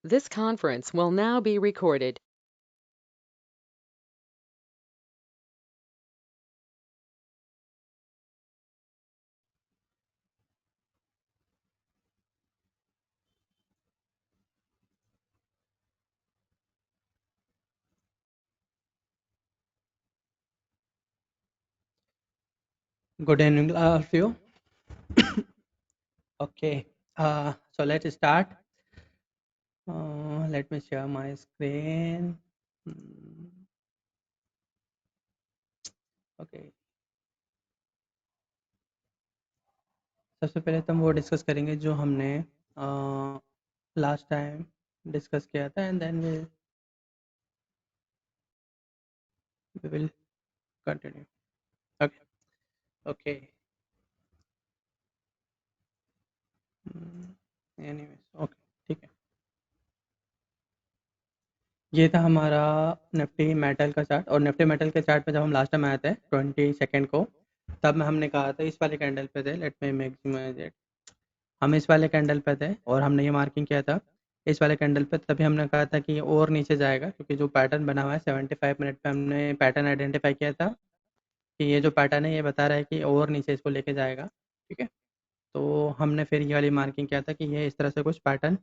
This conference will now be recorded. Good evening, all of you. Okay, so let's start. Let me share my screen. Hmm, Okay, सबसे पहले तो हम वो discuss करेंगे जो हमने लास्ट टाइम डिस्कस किया था and then we will continue. Okay. Okay. Anyways okay. ठीक है. ये था हमारा निफ्टी मेटल का चार्ट और निफ्टी मेटल के चार्ट पे जब हम लास्ट टाइम आए थे 22 को, तब में हमने कहा था इस वाले कैंडल पे थे. Let me maximise it. हम इस वाले कैंडल पे थे और हमने ये मार्किंग किया था इस वाले कैंडल पे. तभी हमने कहा था कि ये और नीचे जाएगा क्योंकि जो पैटर्न बना हुआ है 75 मिनट पे हमने पैटर्न आइडेंटिफाई किया था कि ये जो पैटर्न है ये बता रहा है कि और नीचे इसको लेके जाएगा. ठीक है. तो हमने फिर ये वाली मार्किंग किया था कि ये इस तरह से कुछ पैटर्न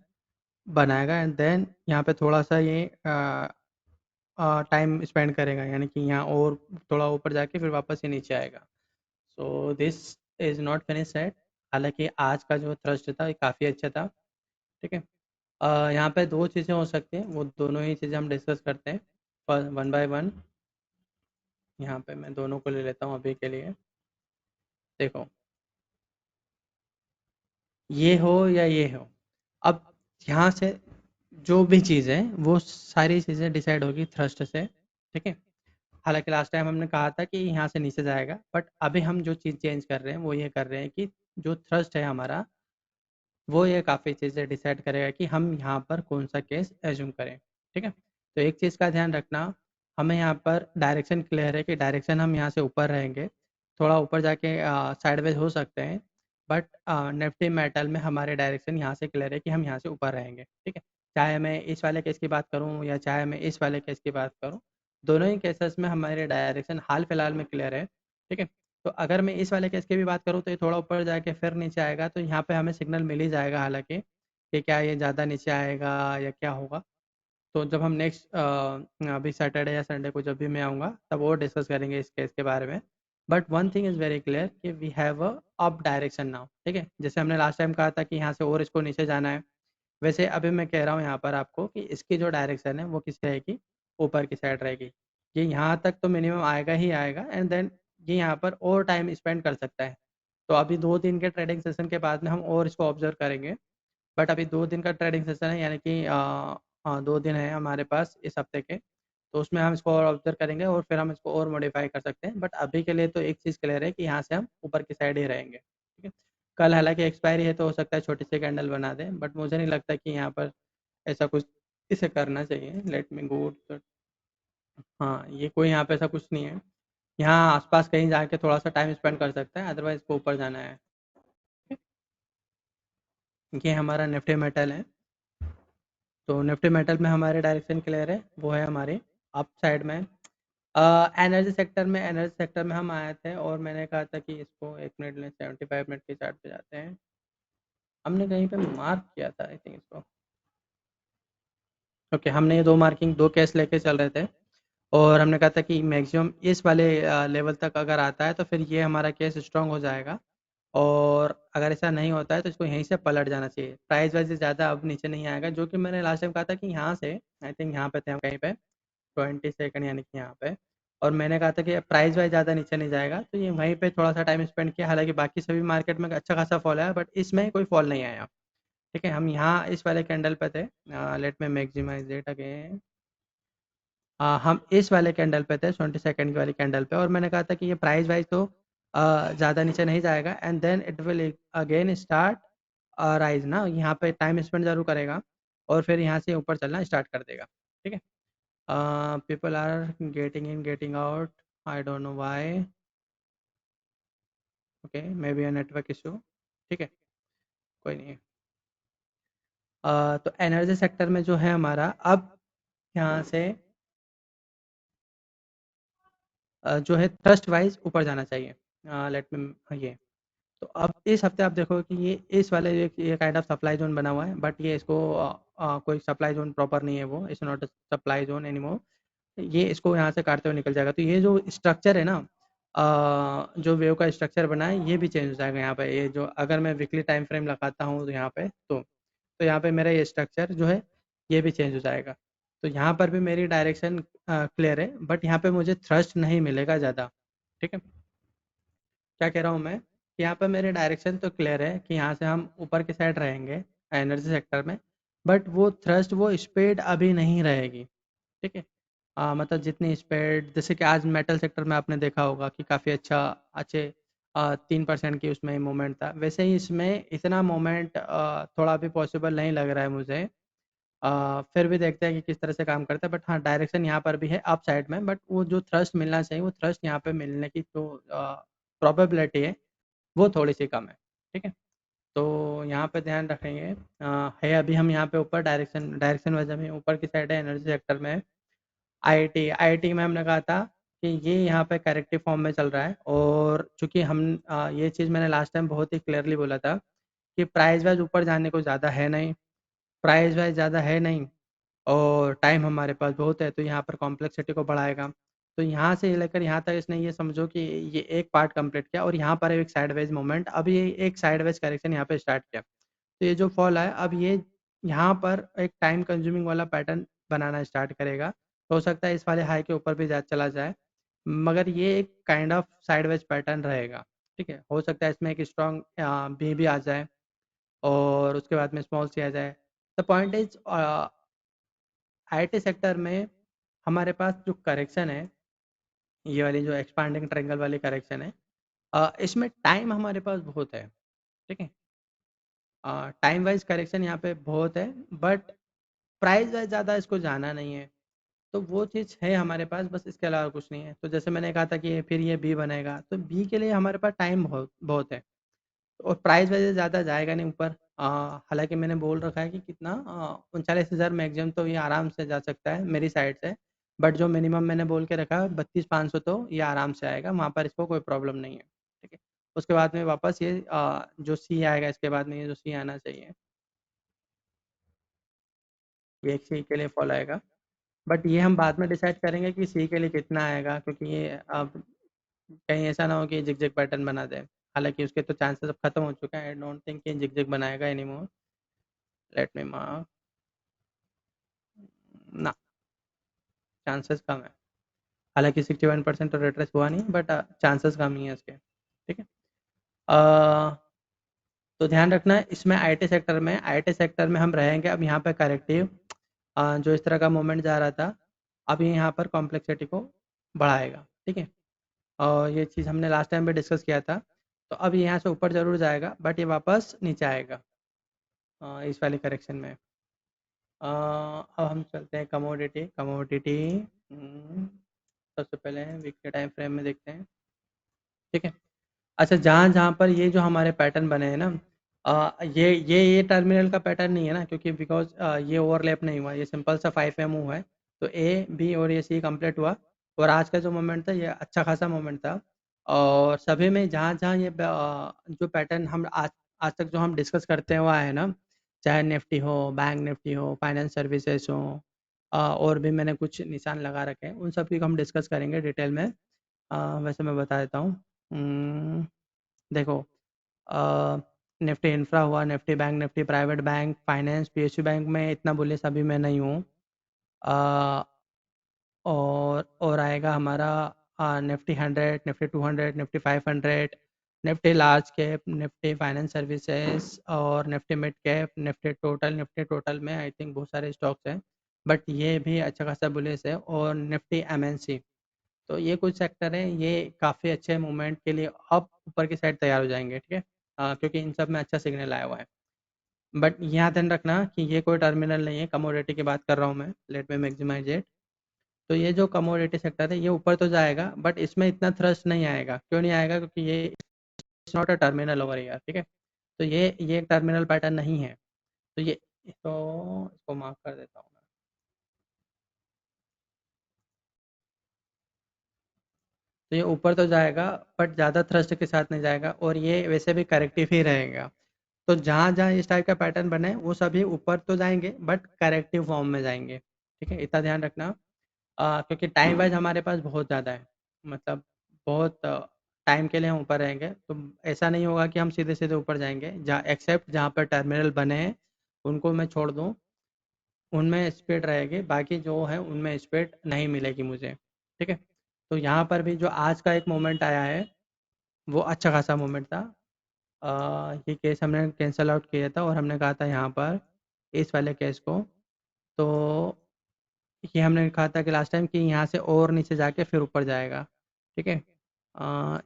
बनाएगा एंड देन यहाँ पे थोड़ा सा ये टाइम स्पेंड करेगा यानी कि यहाँ और थोड़ा ऊपर जाके फिर वापस ये नीचे आएगा. So this is not finish set. हालांकि आज का जो थ्रस्ट था ये काफ़ी अच्छा था. ठीक है. यहाँ पे दो चीज़ें हो सकती हैं, वो दोनों ही चीज़ें हम डिस्कस करते हैं वन बाय वन. यहाँ पे मैं दोनों को ले लेता हूँ अभी के लिए. देखो, ये हो या ये हो, अब यहाँ से जो भी चीज़ है वो सारी चीज़ें डिसाइड होगी थ्रस्ट से. ठीक है. हालांकि लास्ट टाइम हमने कहा था कि यहाँ से नीचे जाएगा बट अभी हम जो चीज़ चेंज कर रहे हैं वो ये कर रहे हैं कि जो थ्रस्ट है हमारा वो ये काफ़ी चीज़ें डिसाइड करेगा कि हम यहाँ पर कौन सा केस एज्यूम करें. ठीक है. तो एक चीज़ का ध्यान रखना, हमें यहाँ पर डायरेक्शन क्लियर है कि डायरेक्शन हम यहाँ से ऊपर रहेंगे. थोड़ा ऊपर जाके साइडवेज हो सकते हैं बट निफ्टी मेटल में हमारे डायरेक्शन यहाँ से क्लियर है कि हम यहाँ से ऊपर रहेंगे. ठीक है. चाहे मैं इस वाले केस की बात करूँ या चाहे मैं इस वाले केस की बात करूँ, दोनों ही केसेस में हमारे डायरेक्शन हाल फिलहाल में क्लियर है. ठीक है. तो अगर मैं इस वाले केस की भी बात करूँ तो ये थोड़ा ऊपर जाके फिर नीचे आएगा तो यहाँ पे हमें सिग्नल मिल ही जाएगा हालांकि कि क्या ये ज़्यादा नीचे आएगा या क्या होगा. तो जब हम नेक्स्ट अभी सैटरडे या संडे को जब भी मैं आऊँगा तब और डिस्कस करेंगे इस केस के बारे में. But one thing is very clear कि we have a up direction now. ठीक है. जैसे हमने लास्ट टाइम कहा था कि यहाँ से और इसको नीचे जाना है, वैसे अभी मैं कह रहा हूँ यहाँ पर आपको कि इसकी जो डायरेक्शन है वो किस रहेगी, ऊपर की साइड रहेगी. ये यहाँ तक तो मिनिमम आएगा ही आएगा एंड देन ये यहाँ पर और टाइम स्पेंड कर सकता है. तो अभी 2 दिन के ट्रेडिंग सेशन के बाद में हम और इसको ऑब्जर्व करेंगे. बट अभी 2 दिन का ट्रेडिंग सेशन है यानी कि हाँ 2 दिन है हमारे पास इस हफ्ते के. तो उसमें हम इसको और ऑब्जर्व करेंगे और फिर हम इसको और मॉडिफाई कर सकते हैं. बट अभी के लिए तो एक चीज़ क्लियर है कि यहाँ से हम ऊपर की साइड ही रहेंगे. ठीक है. कल हालांकि एक्सपायरी है तो हो सकता है छोटी सी कैंडल बना दें बट मुझे नहीं लगता कि यहाँ पर ऐसा कुछ इसे करना चाहिए. लेट मी गो. हाँ, ये कोई यहाँ पे ऐसा कुछ नहीं है. यहाँ आसपास कहीं जाके थोड़ा सा टाइम स्पेंड कर सकता है अदरवाइज इसको ऊपर जाना है. ये हमारा निफ्टी मेटल है. तो निफ्टी मेटल में हमारे डायरेक्शन क्लियर है, वो है हमारी अप साइड में. एनर्जी सेक्टर में हम आए थे और मैंने कहा था कि इसको 1 मिनट लें, 75 मिनट के चार्ट पे जाते हैं. हमने कहीं पे मार्क किया था आई थिंक इसको. ओके. हमने ये दो मार्किंग दो केस लेके चल रहे थे और हमने कहा था कि मैक्सिमम इस वाले लेवल तक अगर आता है तो फिर ये हमारा केस स्ट्रांग हो जाएगा और अगर ऐसा नहीं होता है तो इसको यहीं से पलट जाना चाहिए. प्राइस वाइज ज़्यादा अब नीचे नहीं आएगा जो कि मैंने लास्ट टाइम कहा था कि यहाँ से आई थिंक यहाँ पे थे हम कहीं पे 20 सेकंड यानी कि यहाँ पे. और मैंने कहा था कि प्राइस वाइज ज़्यादा नीचे नहीं जाएगा तो ये वहीं पे थोड़ा सा टाइम स्पेंड किया. हालांकि बाकी सभी मार्केट में अच्छा खासा फॉल आया बट इसमें कोई फॉल नहीं आया. ठीक है. हम यहाँ इस वाले कैंडल पे थे. लेट में मैक्सिमाइज इट अगेन. हम इस वाले कैंडल पे थे 22 की वाली कैंडल पे और मैंने कहा था कि ये प्राइस वाइज तो ज़्यादा नीचे नहीं जाएगा and then it will again start rise ना. यहाँ पे टाइम स्पेंड जरूर करेगा और फिर यहाँ से ऊपर चलना स्टार्ट कर देगा. ठीक है. People are getting in getting out. I don't know why. Okay. Maybe a network issue. ठीक है. कोई नहीं है. तो एनर्जी सेक्टर में जो है हमारा अब यहाँ से जो है थ्रस्ट वाइज ऊपर जाना चाहिए। लेट मी ये तो अब इस हफ्ते आप देखो कि ये इस वाले ये काइंड ऑफ सप्लाई जोन बना हुआ है, बट ये इसको कोई सप्लाई जोन प्रॉपर नहीं है, वो it's not supply zone anymore. ये इसको यहाँ से काटते हुए निकल जाएगा, तो ये जो स्ट्रक्चर है ना, जो वेव का स्ट्रक्चर बना है ये भी चेंज हो जाएगा यहाँ पे। ये जो अगर मैं वीकली टाइम फ्रेम लगाता हूँ तो यहाँ पे तो यहाँ पे मेरा ये स्ट्रक्चर जो है ये भी चेंज हो जाएगा। तो यहाँ पर भी मेरी डायरेक्शन क्लियर है, बट यहाँ पे मुझे थ्रस्ट नहीं मिलेगा ज़्यादा। ठीक है, क्या कह रहा हूँ मैं कि यहाँ पर मेरे डायरेक्शन तो क्लियर है कि यहाँ से हम ऊपर की साइड रहेंगे एनर्जी सेक्टर में, बट वो थ्रस्ट वो स्पीड अभी नहीं रहेगी। ठीक है, मतलब जितनी स्पीड जैसे कि आज मेटल सेक्टर में आपने देखा होगा कि काफ़ी अच्छे 3% की उसमें मूवमेंट था, वैसे ही इसमें इतना मूवमेंट थोड़ा भी पॉसिबल नहीं लग रहा है मुझे। फिर भी देखते हैं कि किस तरह से काम करता है, बट हाँ डायरेक्शन यहाँ पर भी है अप साइड में, बट वो जो थ्रस्ट मिलना चाहिए वो थ्रस्ट यहाँ पे मिलने की जो प्रोबेबिलिटी है वो थोड़ी सी कम है। ठीक है, तो यहाँ पे ध्यान रखेंगे। है अभी हम यहाँ पे ऊपर डायरेक्शन वाइज अभी ऊपर की साइड है एनर्जी सेक्टर में। आईआईटी में हमने कहा था कि ये यहाँ पे करेक्टिव फॉर्म में चल रहा है, और चूंकि हम ये चीज़ मैंने लास्ट टाइम बहुत ही क्लियरली बोला था कि प्राइस वाइज ऊपर जाने को ज़्यादा है नहीं, प्राइस वाइज ज़्यादा है नहीं, और टाइम हमारे पास बहुत है, तो यहाँ पर कॉम्प्लेक्सिटी को बढ़ाएगा। तो यहाँ से लेकर यहाँ तक इसने ये समझो कि ये एक पार्ट कंप्लीट किया, और यहाँ पर एक साइडवेज मूवमेंट, अब ये एक साइडवेज करेक्शन यहाँ पे स्टार्ट किया। तो ये जो फॉल है अब ये यहाँ पर एक टाइम कंज्यूमिंग वाला पैटर्न बनाना स्टार्ट करेगा। तो हो सकता है इस वाले हाई के ऊपर भी चला जाए, मगर ये एक काइंड ऑफ साइडवेज पैटर्न रहेगा। ठीक है, हो सकता है इसमें एक स्ट्रॉन्ग बी भी आ जाए, और उसके बाद में स्मॉल सी आ जाए। The point is IT sector में हमारे पास जो करेक्शन है, ये वाली जो एक्सपांडिंग ट्रायंगल वाली करेक्शन है, इसमें टाइम हमारे पास बहुत है। ठीक है, टाइम वाइज करेक्शन यहाँ पे बहुत है, बट प्राइस वाइज ज़्यादा इसको जाना नहीं है। तो वो चीज़ है हमारे पास, बस इसके अलावा कुछ नहीं है। तो जैसे मैंने कहा था कि फिर ये बी बनेगा, तो बी के लिए हमारे पास टाइम बहुत बहुत है, और प्राइस वजह ज़्यादा जाएगा नहीं ऊपर। हालांकि मैंने बोल रखा है कि कितना 39,000 मैक्सिमम तो ये आराम से जा सकता है मेरी साइड से, बट जो मिनिमम मैंने बोल के रखा है 32,500, तो ये आराम से आएगा, वहाँ पर इसको कोई प्रॉब्लम नहीं है। ठीक है, उसके बाद में वापस ये जो सी आएगा, इसके बाद में ये जो सी आना चाहिए, ये एक सी के लिए फॉल आएगा। बट ये हम बाद में डिसाइड करेंगे कि सी के लिए कितना आएगा, क्योंकि ये अब कहीं ऐसा ना हो कि जिग जिग पैटर्न बना दे। हालांकि उसके तो चांसेस अब खत्म हो चुके हैं, आई डोंट थिंक कि जिग जिग बनाएगा एनीमोर। लेट मी मार्क, ना, चांसेस कम है। हालांकि 61% तो रिट्रेस हुआ नहीं, बट चांसेस कम ही है इसके। ठीक है, अ, तो ध्यान रखना है इसमें आईटी सेक्टर में हम रहेंगे अब यहाँ पे करेक्टिव, जो इस तरह का मूवमेंट जा रहा था, अब ये यहाँ पर कॉम्प्लेक्सिटी को बढ़ाएगा। ठीक है, और ये चीज़ हमने लास्ट टाइम भी डिस्कस किया था। तो अब ये यहाँ से ऊपर ज़रूर जाएगा, बट ये वापस नीचे आएगा इस वाली करेक्शन में। अब हम चलते हैं कमोडिटी। सबसे पहले वीकली टाइम फ्रेम में देखते हैं। ठीक है, अच्छा, जहाँ जहाँ पर ये जो हमारे पैटर्न बने हैं ना, ये टर्मिनल का पैटर्न नहीं है ना, क्योंकि बिकॉज ये ओवरलैप नहीं हुआ, ये सिंपल सा 5 एम हुआ है। तो ए बी और ये सी कंप्लीट हुआ, और आज का जो मोमेंट था ये अच्छा खासा मोमेंट था। और सभी में जहाँ जहाँ ये जो पैटर्न हम आज आज तक जो हम डिस्कस करते हुआ है ना, चाहे निफ्टी हो, बैंक निफ्टी हो, फाइनेंस सर्विसेज हो, और भी मैंने कुछ निशान लगा रखे हैं, उन सब की हम डिस्कस करेंगे डिटेल में। वैसे मैं बता देता हूँ। देखो, निफ्टी इंफ्रा हुआ, Nifty bank, Nifty private bank, finance, PSU bank में इतना बुलिश अभी मैं नहीं हूँ। अ, और आएगा हमारा Nifty 100, Nifty 200, Nifty 500, Nifty large cap, Nifty finance services, और Nifty mid cap, Nifty total में आई थिंक बहुत सारे स्टॉक्स हैं, बट ये भी अच्छा खासा बुलिश है, और निफ्टी एमएनसी। तो ये कुछ सेक्टर हैं, ये काफ़ी अच्छे मूवमेंट के लिए अब ऊपर की साइड तैयार हो जाएंगे। ठीक है, क्योंकि इन सब में अच्छा सिग्नल आया हुआ है। बट यहाँ ध्यान रखना कि ये कोई टर्मिनल नहीं है, कमोडिटी की बात कर रहा हूँ मैं। लेट में मैक्सिमाइज इट। तो ये जो कमोडिटी सेक्टर है ये ऊपर तो जाएगा, बट इसमें इतना थ्रस्ट नहीं आएगा। क्यों नहीं आएगा? क्योंकि ये it's not a terminal over यार। ठीक है, तो ये एक टर्मिनल पैटर्न नहीं है। तो ये तो इसको मार्क कर देता हूँ मैं। तो ये ऊपर तो जाएगा, बट ज़्यादा थ्रस्ट के साथ नहीं जाएगा, और ये वैसे भी करेक्टिव ही रहेगा। तो जहाँ जहाँ इस टाइप का पैटर्न बने वो सभी ऊपर तो जाएंगे, बट करेक्टिव फॉर्म में जाएंगे। ठीक है, इतना ध्यान रखना। क्योंकि टाइम वाइज हमारे पास बहुत ज़्यादा है, मतलब बहुत टाइम के लिए हम ऊपर रहेंगे, तो ऐसा नहीं होगा कि हम सीधे सीधे ऊपर जाएंगे। जहाँ एक्सेप्ट जहाँ पर टर्मिनल बने हैं उनको मैं छोड़ दूँ, उनमें स्पीड रहेगी, बाकी जो है उनमें स्पीड नहीं मिलेगी मुझे। ठीक है, तो यहाँ पर भी जो आज का एक मोमेंट आया है वो अच्छा खासा मोमेंट था। ये केस हमने कैंसल आउट किया था, और हमने कहा था यहाँ पर इस वाले केस को, तो ये हमने कहा था कि लास्ट टाइम कि यहाँ से और नीचे जाके फिर ऊपर जाएगा। ठीक है,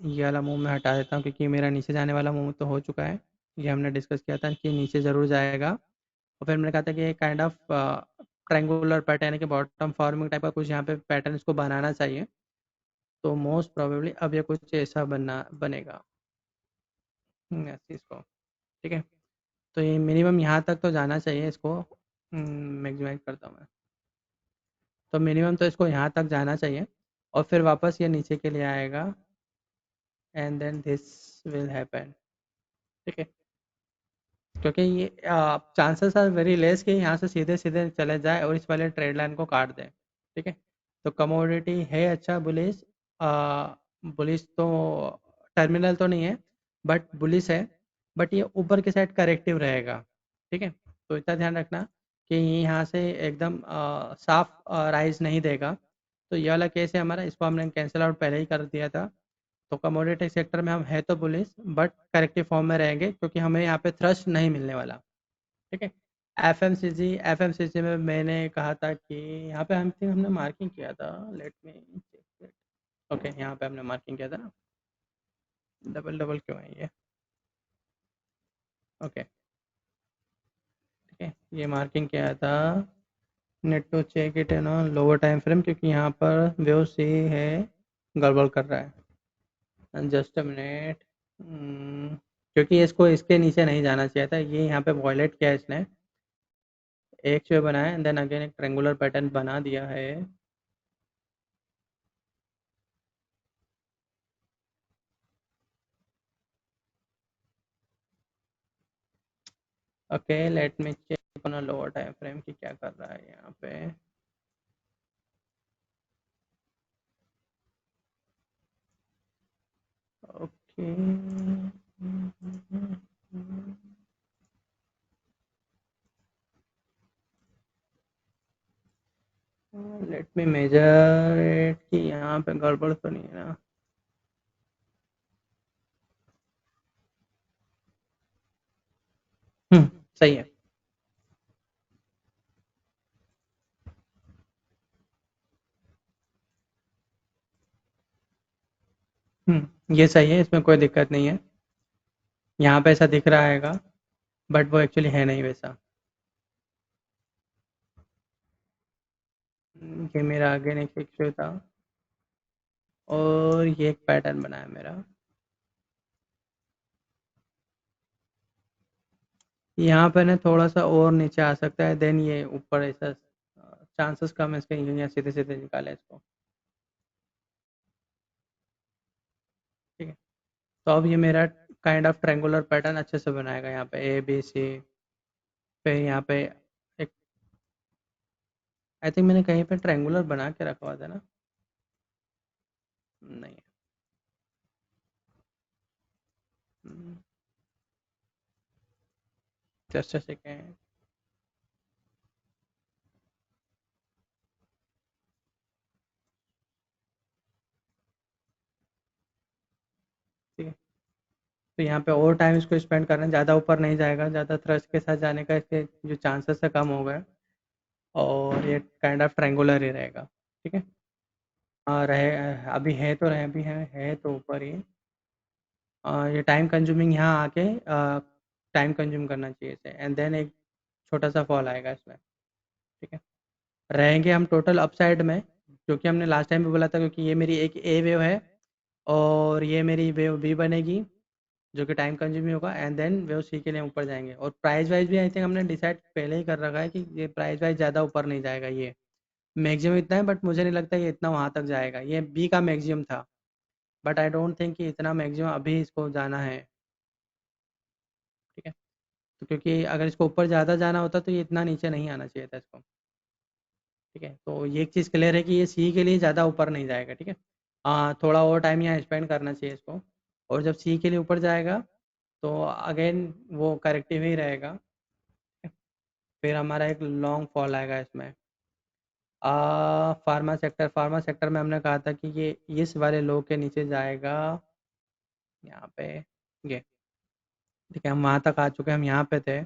ये वाला मूव मैं हटा देता हूँ क्योंकि मेरा नीचे जाने वाला मूव तो हो चुका है। ये हमने डिस्कस किया था कि नीचे ज़रूर जाएगा, और फिर मैंने कहा था कि ये काइंड ऑफ ट्रायंगुलर पैटर्न यानी कि बॉटम फॉर्मिंग टाइप का कुछ यहाँ पे पैटर्न इसको बनाना चाहिए। तो मोस्ट प्रोबेबली अब ये कुछ ऐसा बनना बनेगा। ऐसे इसको, ठीक है, तो ये मिनिमम यहाँ तक तो जाना चाहिए इसको। मैक्सिमाइज करता हूँ मैं। तो मिनिमम तो इसको यहाँ तक जाना चाहिए, और फिर वापस ये नीचे के लिए आएगा, and then this will happen. ठीक है, क्योंकि ये चांसेस आर वेरी लेस कि यहाँ से सीधे सीधे चले जाए और इस वाले ट्रेड लाइन को काट दे। ठीक है, तो कमोडिटी है अच्छा बुलिश। बुलिश तो टर्मिनल तो नहीं है, बट बुलिश है, बट ये ऊपर की साइड करेक्टिव रहेगा। ठीक है, तो इतना ध्यान रखना कि ये यहाँ से एकदम साफ राइज नहीं देगा। तो ये वाला केस है हमारा, इसको हमने कैंसिल आउट पहले ही कर दिया था। तो कमोडिटी सेक्टर में हम है तो बुलिश, बट करेक्टिव फॉर्म में रहेंगे क्योंकि हमें यहाँ पे थ्रस्ट नहीं मिलने वाला। ठीक है, एफएमसीजी में मैंने कहा था कि यहाँ पे हम थिंक हमने मार्किंग किया था। Late me check. ओके, यहाँ पे हमने मार्किंग किया था ना। डबल डबल क्यों है ये? ओके, ठीक है, ये मार्किंग किया था। नेट टू चेक इट है ना लोअर टाइम फ्रेम, क्योंकि यहाँ पर वेव सी है, गड़बड़ कर रहा है। Just a minute. क्योंकि इसको इसके नीचे नहीं जाना चाहिए था, ये यहाँ पे वॉयलेट किया है इसने। एक शेप बनाया एंड देन अगेन एक ट्रेंगुलर पैटर्न बना दिया है। Okay, let me check on a lower time frame कि क्या कर रहा है यहाँ पे। Okay, let me measure it कि यहाँ पे गड़बड़ तो नहीं है ना। सही है। ये सही है, इसमें कोई दिक्कत नहीं है। यहाँ पे ऐसा दिख रहा हैगा, बट वो एक्चुअली है नहीं वैसा। ये मेरा आगे नेक्स्ट इश्यू था, और ये एक पैटर्न बना है मेरा। यहाँ पे ना थोड़ा सा और नीचे आ सकता है, देन ये ऊपर ऐसा चांसेस कम है इसके, यहाँ सीधे सीधे निकाले इसको। ठीक है, तो अब ये मेरा काइंड ऑफ ट्रायंगुलर पैटर्न अच्छे से बनाएगा। यहाँ पे ए बी सी, फिर यहाँ पे एक, आई थिंक मैंने कहीं पे ट्रायंगुलर बना के रखा हुआ था ना। नहीं, जस्ट अ सेकेंड। ठीक है, तो यहाँ पे और टाइम इसको स्पेंड करना है, ज़्यादा ऊपर नहीं जाएगा, ज़्यादा थ्रस्ट के साथ जाने का इसके जो चांसेस है कम हो गए, और ये काइंड ऑफ ट्रायंगुलर ही रहेगा। ठीक है, हाँ रहे, अभी है तो रहे, अभी है तो ऊपर ही। ये टाइम कंज्यूमिंग यहाँ आके टाइम कंज्यूम करना चाहिए इसे, एंड देन एक छोटा सा फॉल आएगा इसमें। ठीक है, रहेंगे हम टोटल अपसाइड में, क्योंकि हमने लास्ट टाइम भी बोला था, क्योंकि ये मेरी एक ए वेव है और ये मेरी वेव बी बनेगी, जो कि टाइम कंज्यूमिंग होगा, एंड देन वो सी के लिए ऊपर जाएंगे। और प्राइस वाइज भी आई थिंक हमने डिसाइड पहले ही कर रखा है कि ये प्राइस वाइज ज़्यादा ऊपर नहीं जाएगा, ये मैक्सिमम इतना है, बट मुझे नहीं लगता ये इतना वहाँ तक जाएगा। ये बी का मैक्सिमम था, बट आई डोंट थिंक कि इतना मैक्सिमम अभी इसको जाना है। ठीक है, तो क्योंकि अगर इसको ऊपर ज़्यादा जाना होता तो ये इतना नीचे नहीं आना चाहिए था इसको। ठीक है, तो ये एक चीज़ क्लियर है कि ये सी के लिए ज़्यादा ऊपर नहीं जाएगा। ठीक है, थोड़ा और टाइम यहाँ स्पेंड करना चाहिए इसको। और जब सी के लिए ऊपर जाएगा तो अगेन वो करेक्टिव ही रहेगा। फिर हमारा एक लॉन्ग फॉल आएगा इसमें। फार्मा सेक्टर में हमने कहा था कि ये इस वाले लो के नीचे जाएगा, यहाँ पे ये। ठीक है, हम वहाँ तक आ चुके हैं, हम यहाँ पे थे,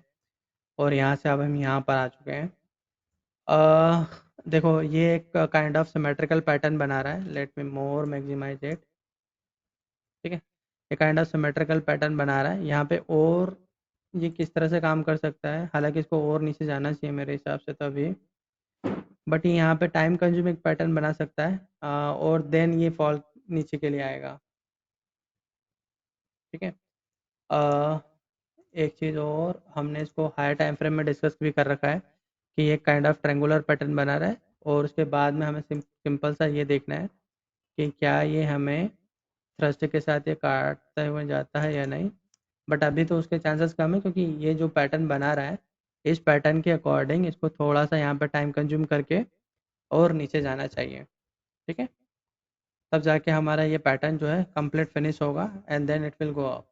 और यहाँ से अब हम यहाँ पर आ चुके हैं। देखो ये एक काइंड ऑफ सिमेट्रिकल पैटर्न बना रहा है। Let me more maximise it. ठीक है, ये काइंड ऑफ सिमेट्रिकल पैटर्न बना रहा है यहाँ पे। और ये किस तरह से काम कर सकता है, हालांकि इसको और नीचे जाना चाहिए मेरे हिसाब से तो अभी, बट ये यहाँ पे टाइम कंज्यूमिंग पैटर्न बना सकता है, और देन ये फॉल नीचे के लिए आएगा। ठीक है, अ, एक चीज़ और, हमने इसको हायर टाइम फ्रेम में डिस्कस भी कर रखा है कि ये काइंड ऑफ ट्रेंगुलर पैटर्न बना रहा है, और उसके बाद में हमें सिंपल सा ये देखना है कि क्या ये हमें थ्रस्ट के साथ ये काटते हुए जाता है या नहीं। बट अभी तो उसके चांसेस कम है, क्योंकि ये जो पैटर्न बना रहा है, इस पैटर्न के अकॉर्डिंग इसको थोड़ा सा यहाँ पर टाइम कंज्यूम करके और नीचे जाना चाहिए। ठीक है, तब जाके हमारा ये पैटर्न जो है कंप्लीट फिनिश होगा, and then it will go up.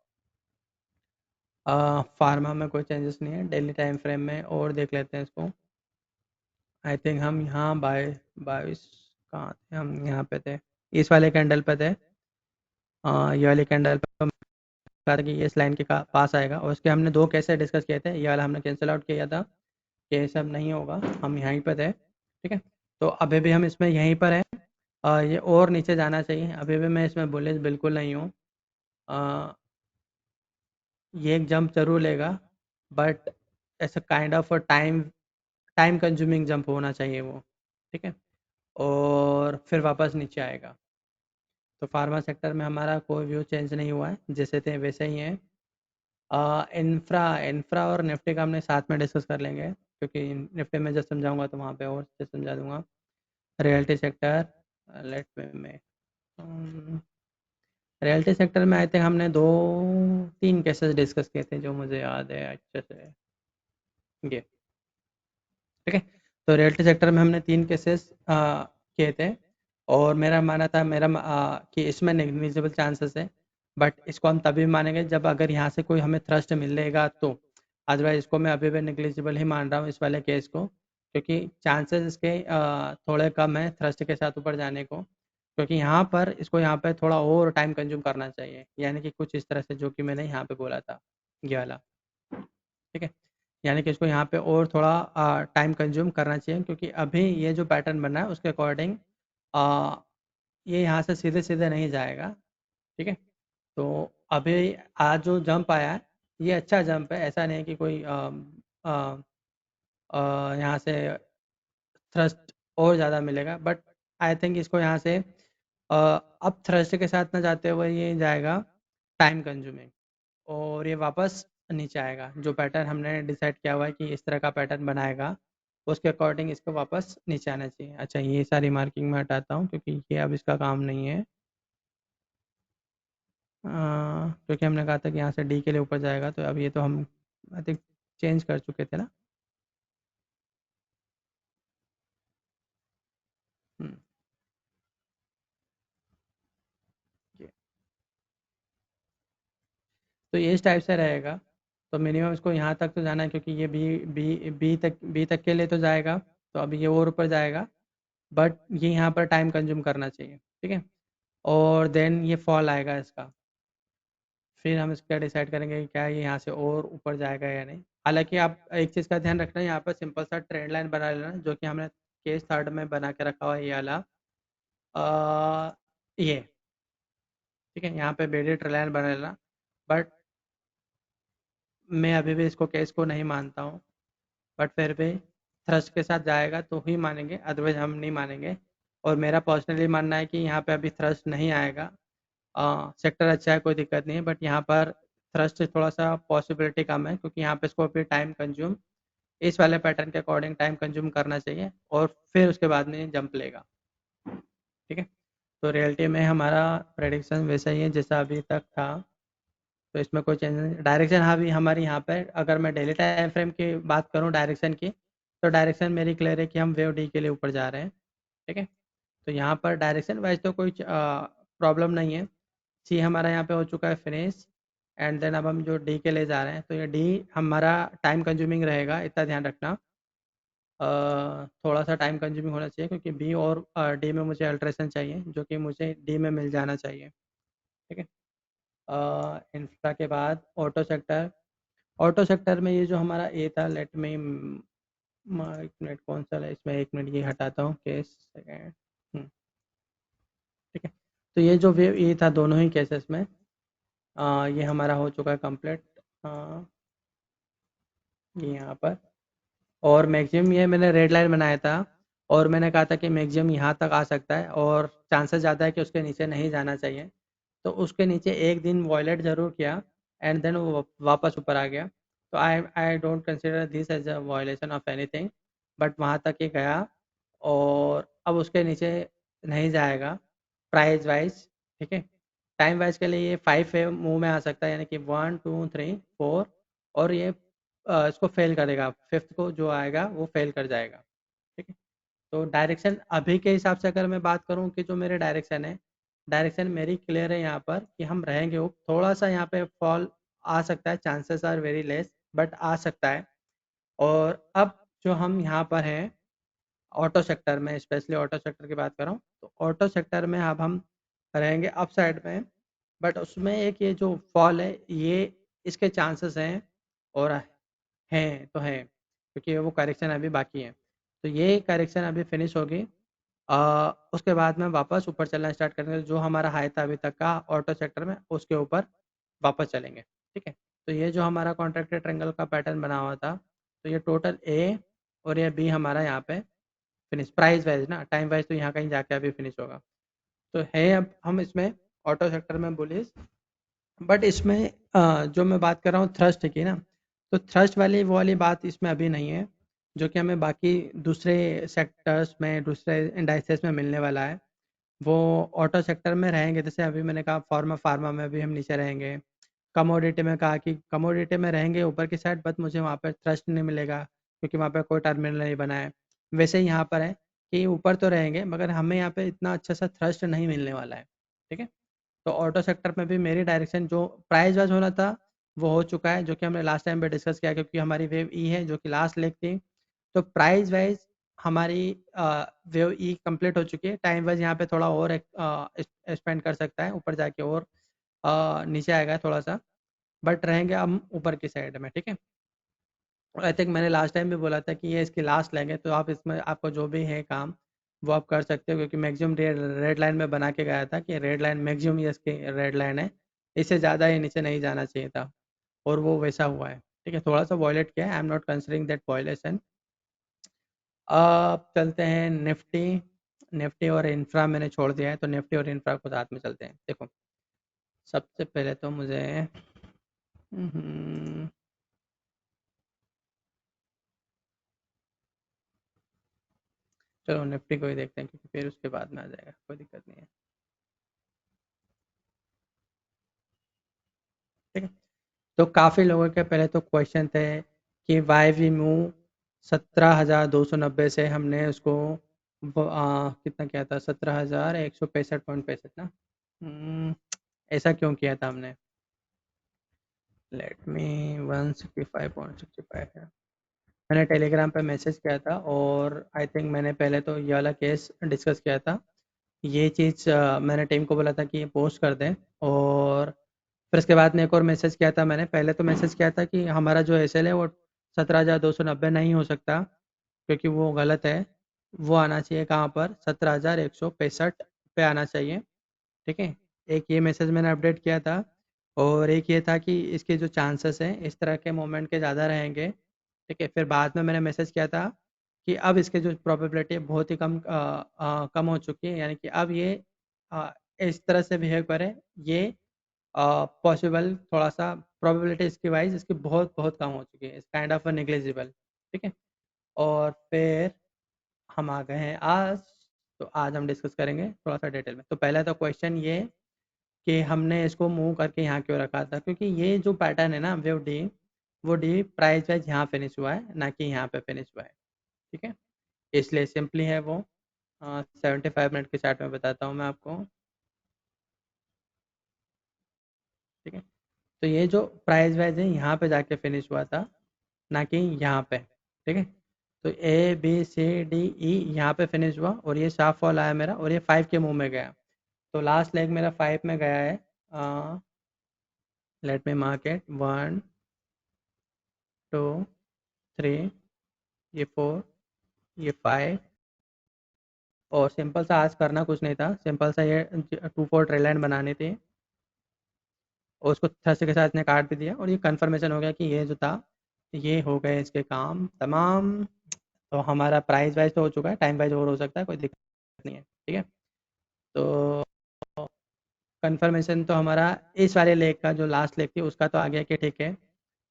Pharma में कोई चेंजेस नहीं है डेली टाइम फ्रेम में, और देख लेते हैं इसको। आई थिंक हम यहाँ 22 कहाँ थे, हम यहाँ पे थे, इस वाले कैंडल पे थे। ये वाली कैंडल पे हम कहा था कि ये इस लाइन के पास आएगा, और उसके हमने दो केसेस डिस्कस किए थे। ये वाला हमने कैंसिल आउट किया था कि ये सब नहीं होगा, हम यहीं पे थे। ठीक है, तो अभी भी हम इसमें यहीं पर हैं। ये और नीचे जाना चाहिए, अभी भी मैं इसमें बुलिश बिल्कुल नहीं हूँ। अ, ये एक जंप जरूर लेगा, बट ऐसा kind of time time consuming jump होना चाहिए वो। ठीक है, और फिर वापस नीचे आएगा। तो फार्मा सेक्टर में हमारा कोई व्यू चेंज नहीं हुआ है, जैसे थे वैसे ही है। इंफ्रा इंफ्रा और निफ्टी का हमने साथ में डिस्कस कर लेंगे, क्योंकि निफ्टी में जब समझाऊंगा तो वहाँ पे और से समझा दूंगा। रियल्टी सेक्टर, लेट में रियल्टी सेक्टर में आई थिंक हमने दो तीन केसेस डिस्कस किए थे जो मुझे याद है अच्छे से। ये ठीक है, तो रियल्टी सेक्टर में हमने तीन केसेस किए थे, और मेरा मानना था कि इसमें नेग्लिजिबल चांसेस है। बट इसको हम तभी मानेंगे जब अगर यहाँ से कोई हमें थ्रस्ट मिलेगा तो। अदरवाइज इसको मैं अभी भी नेग्लिजिबल ही मान रहा हूँ इस वाले केस को, क्योंकि चांसेस इसके थोड़े कम है थ्रस्ट के साथ ऊपर जाने को। क्योंकि यहाँ पर इसको यहाँ पे थोड़ा और टाइम कंज्यूम करना चाहिए, यानी कि कुछ इस तरह से जो कि मैंने यहाँ पे बोला था, ये वाला। ठीक है, यानी कि इसको यहाँ पे और थोड़ा टाइम कंज्यूम करना चाहिए, क्योंकि अभी ये जो पैटर्न बना है उसके अकॉर्डिंग ये यहाँ से सीधे सीधे नहीं जाएगा। ठीक है, तो अभी आज जो जंप आया है ये अच्छा जंप है, ऐसा नहीं है कि कोई यहाँ से थ्रस्ट और ज़्यादा मिलेगा, बट आई थिंक इसको यहाँ से अब थ्रस्ट के साथ ना जाते हुए ये जाएगा टाइम कंज्यूमिंग, और ये वापस नीचे आएगा। जो पैटर्न हमने डिसाइड किया हुआ है कि इस तरह का पैटर्न बनाएगा, उसके अकॉर्डिंग इसको वापस नीचे आना चाहिए। अच्छा, ये सारी मार्किंग मैं हटाता हूँ क्योंकि ये अब इसका काम नहीं है। क्योंकि हमने कहा था कि यहाँ से डी के लिए ऊपर जाएगा, तो अब ये तो हम आई थिंक चेंज कर चुके थे ना। हम्म, ये- तो ये इस टाइप से रहेगा। तो मिनिमम इसको यहाँ तक तो जाना है, क्योंकि ये बी तक के लिए तो जाएगा, तो अभी ये और ऊपर जाएगा, बट ये यहाँ पर टाइम कंज्यूम करना चाहिए। ठीक है, और देन ये फॉल आएगा इसका। फिर हम इसका डिसाइड करेंगे कि क्या ये यहाँ से और ऊपर जाएगा या नहीं। हालांकि आप एक चीज़ का ध्यान रखना, यहाँ पर सिंपल सा ट्रेंड लाइन बना लेना, जो कि हमने केस थर्ड में बना के रखा हुआ है, ये वाला। ये ठीक है, यहाँ पे बेडी ट्रेंड लाइन बना लेना, बट मैं अभी भी इसको केस को नहीं मानता हूँ। बट फिर भी थ्रस्ट के साथ जाएगा तो ही मानेंगे, अदरवाइज हम नहीं मानेंगे। और मेरा पर्सनली मानना है कि यहाँ पे अभी थ्रस्ट नहीं आएगा। सेक्टर अच्छा है, कोई दिक्कत नहीं है, बट यहाँ पर थ्रस्ट थोड़ा सा पॉसिबिलिटी कम है, क्योंकि यहाँ पे इसको फिर टाइम कंज्यूम इस वाले पैटर्न के अकॉर्डिंग टाइम कंज्यूम करना चाहिए और फिर उसके बाद में जंप लेगा। ठीक है, तो रियलिटी में हमारा प्रेडिक्शन वैसा ही है जैसा अभी तक था, तो इसमें कोई चेंज नहीं। डायरेक्शन हाँ भी हमारी यहाँ पर, अगर मैं डेली टाइम फ्रेम की बात करूँ डायरेक्शन की, तो डायरेक्शन मेरी क्लियर है कि हम वेव डी के लिए ऊपर जा रहे हैं। ठीक है, तो यहाँ पर डायरेक्शन वाइज तो कोई प्रॉब्लम नहीं है। सी हमारा यहाँ पे हो चुका है फिनिश, एंड देन अब हम जो डी के लिए जा रहे हैं, तो ये डी हमारा टाइम कंज्यूमिंग रहेगा, इतना ध्यान रखना। थोड़ा सा टाइम कंज्यूमिंग होना चाहिए, क्योंकि बी और डी में मुझे अल्ट्रेशन चाहिए, जो कि मुझे डी में मिल जाना चाहिए। ठीक है, इंफ्रा के बाद ऑटो सेक्टर। ऑटो सेक्टर में ये जो हमारा ए था, लेट में एक मिनट कौन सा है इसमें, एक मिनट ये हटाता हूँ केस सेकेंड। ठीक है, तो ये जो वेव ए था दोनों ही केसेस में, ये हमारा हो चुका है कंप्लीट, ये यहाँ पर। और मैक्सिमम ये मैंने रेड लाइन बनाया था, और मैंने कहा था कि मैक्सिमम यहाँ तक आ सकता है और चांसेस ज़्यादा है कि उसके नीचे नहीं जाना चाहिए। तो उसके नीचे एक दिन वॉयलेट ज़रूर किया, एंड देन वो वापस ऊपर आ गया। तो I I don't consider this as a violation of anything, but वहाँ तक ही गया और अब उसके नीचे नहीं जाएगा प्राइस वाइज। ठीक है, टाइम वाइज के लिए ये 5 मुंह में आ सकता है, यानी कि 1 2 3 4, और ये इसको फेल करेगा, फिफ्थ को जो आएगा वो फेल कर जाएगा। ठीक है, तो डायरेक्शन अभी के हिसाब से अगर मैं बात करूं कि जो मेरे डायरेक्शन है, डायरेक्शन मेरी क्लियर है यहाँ पर कि हम रहेंगे वो, थोड़ा सा यहाँ पे फॉल आ सकता है, chances are very less, but आ सकता है। और अब जो हम यहाँ पर हैं ऑटो सेक्टर में, स्पेशली ऑटो सेक्टर की बात कर रहा हूँ, तो ऑटो सेक्टर में अब हम रहेंगे अप साइड में, बट उसमें एक ये जो फॉल है ये इसके चांसेस हैं, और हैं तो हैं, क्योंकि वो करेक्शन अभी बाकी है। तो ये करेक्शन अभी फिनिश होगी, उसके बाद में वापस ऊपर चलना स्टार्ट करेंगे, जो हमारा हाई था अभी तक का ऑटो सेक्टर में उसके ऊपर वापस चलेंगे। ठीक है, तो ये जो हमारा कॉन्ट्रैक्टेड ट्रायंगल का पैटर्न बना हुआ था, तो ये टोटल ए और ये बी हमारा यहाँ पे फिनिश, प्राइस वाइज ना, टाइम वाइज तो यहाँ कहीं जाके अभी फिनिश होगा। तो है अब हम इसमें ऑटो सेक्टर में बुलिश, बट इसमें जो मैं बात कर रहा हूँ थ्रस्ट की ना, तो थ्रस्ट वाली वो वाली बात इसमें अभी नहीं है, जो कि हमें बाकी दूसरे सेक्टर्स में, दूसरे इंडाइसेस में मिलने वाला है। वो ऑटो सेक्टर में रहेंगे, जैसे अभी मैंने कहा फार्मा फार्मा में भी हम नीचे रहेंगे। कमोडिटी में कहा कि कमोडिटी में रहेंगे ऊपर की साइड, बट मुझे वहाँ पर थ्रस्ट नहीं मिलेगा, क्योंकि वहाँ पर कोई टर्मिनल नहीं बना है। वैसे ही यहाँ पर है कि ऊपर तो रहेंगे, मगर हमें यहाँ पे इतना अच्छा सा थ्रस्ट नहीं मिलने वाला है। ठीक है, तो ऑटो सेक्टर में भी मेरी डायरेक्शन जो प्राइस वाइज होना था वो हो चुका है, जो कि हमने लास्ट टाइम पे डिस्कस किया, क्योंकि हमारी वेव ई है जो कि लास्ट लेग थी। तो प्राइस वाइज हमारी वेव ई कंप्लीट हो चुकी है, टाइम वाइज यहाँ पे थोड़ा और स्पेंड कर सकता है ऊपर जाके, और नीचे आएगा थोड़ा सा, बट रहेंगे हम ऊपर की साइड में। ठीक है, और आई थिंक मैंने लास्ट टाइम भी बोला था कि ये इसकी लास्ट लेग है, तो आप इसमें आपको जो भी है काम वो आप कर सकते हो, क्योंकि मैक्सिमम रेड लाइन में बना के गया था कि रेड लाइन मैक्सिमम ये इसकी रेड लाइन है, इससे ज़्यादा ही नीचे नहीं जाना चाहिए था, और वो वैसा हुआ है। ठीक है, थोड़ा सा वॉयलेट किया है, I am not considering that violation. अब चलते हैं निफ्टी। निफ्टी और इंफ्रा मैंने छोड़ दिया है, तो निफ्टी और इंफ्रा को साथ में चलते हैं। देखो, सबसे पहले तो मुझे हम्म, चलो निफ्टी को ही देखते हैं, क्योंकि फिर उसके बाद में आ जाएगा, कोई दिक्कत नहीं है। ठीक है, तो काफ़ी लोगों के पहले तो क्वेश्चन थे कि वाई वी मूव 17,290 से हमने उसको कितना किया था, 17,165.65 ना। हम्म, ऐसा क्यों किया था हमने, लेट मी 165.65 है। मैंने टेलीग्राम पे मैसेज किया था, और आई थिंक मैंने पहले तो ये वाला केस डिस्कस किया था। ये चीज़ मैंने टीम को बोला था कि ये पोस्ट कर दें, और फिर उसके बाद में एक और मैसेज किया था मैंने। पहले तो मैसेज किया था कि हमारा जो एस एल है वो 17,290 नहीं हो सकता, क्योंकि वो गलत है। वो आना चाहिए कहाँ पर, 17,165 पे आना चाहिए। ठीक है, एक ये मैसेज मैंने अपडेट किया था, और एक ये था कि इसके जो चांसेस हैं इस तरह के मोमेंट के ज़्यादा रहेंगे। ठीक है, फिर बाद में मैंने मैसेज किया था कि अब इसके जो प्रोबेबिलिटी है बहुत ही कम हो चुकी है, यानी कि अब ये अ, इस तरह से बिहेव करे, ये पॉसिबल थोड़ा सा प्रोबेबिलिटी इसकी वाइज इसकी बहुत बहुत कम हो चुकी है, इस काइंड ऑफ नेग्लिजिबल। ठीक है। और फिर हम आ गए हैं आज। तो आज हम डिस्कस करेंगे थोड़ा सा डिटेल में। तो पहला तो क्वेश्चन ये कि हमने इसको मूव करके यहाँ क्यों रखा था, क्योंकि ये जो पैटर्न है ना वो डी प्राइस वाइज यहाँ फिनिश हुआ है, ना कि यहाँ पे फिनिश हुआ है। ठीक है। इसलिए सिंपली है वो 75 मिनट के चार्ट में बताता हूँ मैं आपको। ठीक है। तो ये जो प्राइस वाइज है यहाँ पे जाके फिनिश हुआ था, ना कि यहाँ पे। ठीक है। तो A B C D E यहाँ पे फिनिश हुआ और ये शार्प फॉल आया मेरा और ये 5 के मुंह में गया। तो लास्ट लेग मेरा 5 में गया है। लेट मी मार्केट 1 2 3, ये 4, ये 5। और सिंपल सा आज करना कुछ नहीं था, सिंपल सा ये 2 4 ट्रेल लाइन बनानी थी और उसको थ्रस्ट के साथ इसने काट भी दिया और ये कंफर्मेशन हो गया कि ये जो था ये हो गए इसके काम तमाम। तो हमारा प्राइस वाइज तो हो चुका है, टाइम वाइज और हो सकता है, कोई दिक्कत नहीं है। ठीक है। तो कंफर्मेशन तो हमारा इस वाले लेग का जो लास्ट लेग थी उसका तो आ गया कि ठीक है,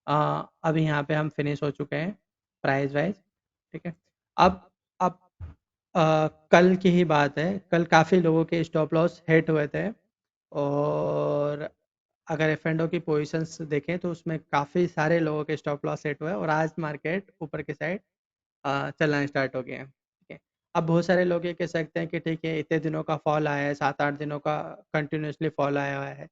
अभी यहाँ पे हम फिनिश हो चुके हैं प्राइस वाइज। ठीक है। अब कल की ही बात है, कल काफ़ी लोगों के स्टॉप लॉस हिट हुए थे और अगर एफ एंड ओ की पोजीशंस देखें तो उसमें काफ़ी सारे लोगों के स्टॉप लॉस हिट हुए और आज मार्केट ऊपर की साइड चलना स्टार्ट हो गया है। ठीक है। अब बहुत सारे लोग ये कह सकते हैं कि ठीक है इतने दिनों का फॉल आया है, 7 8 दिनों का कंटिन्यूसली फॉल आया हुआ है,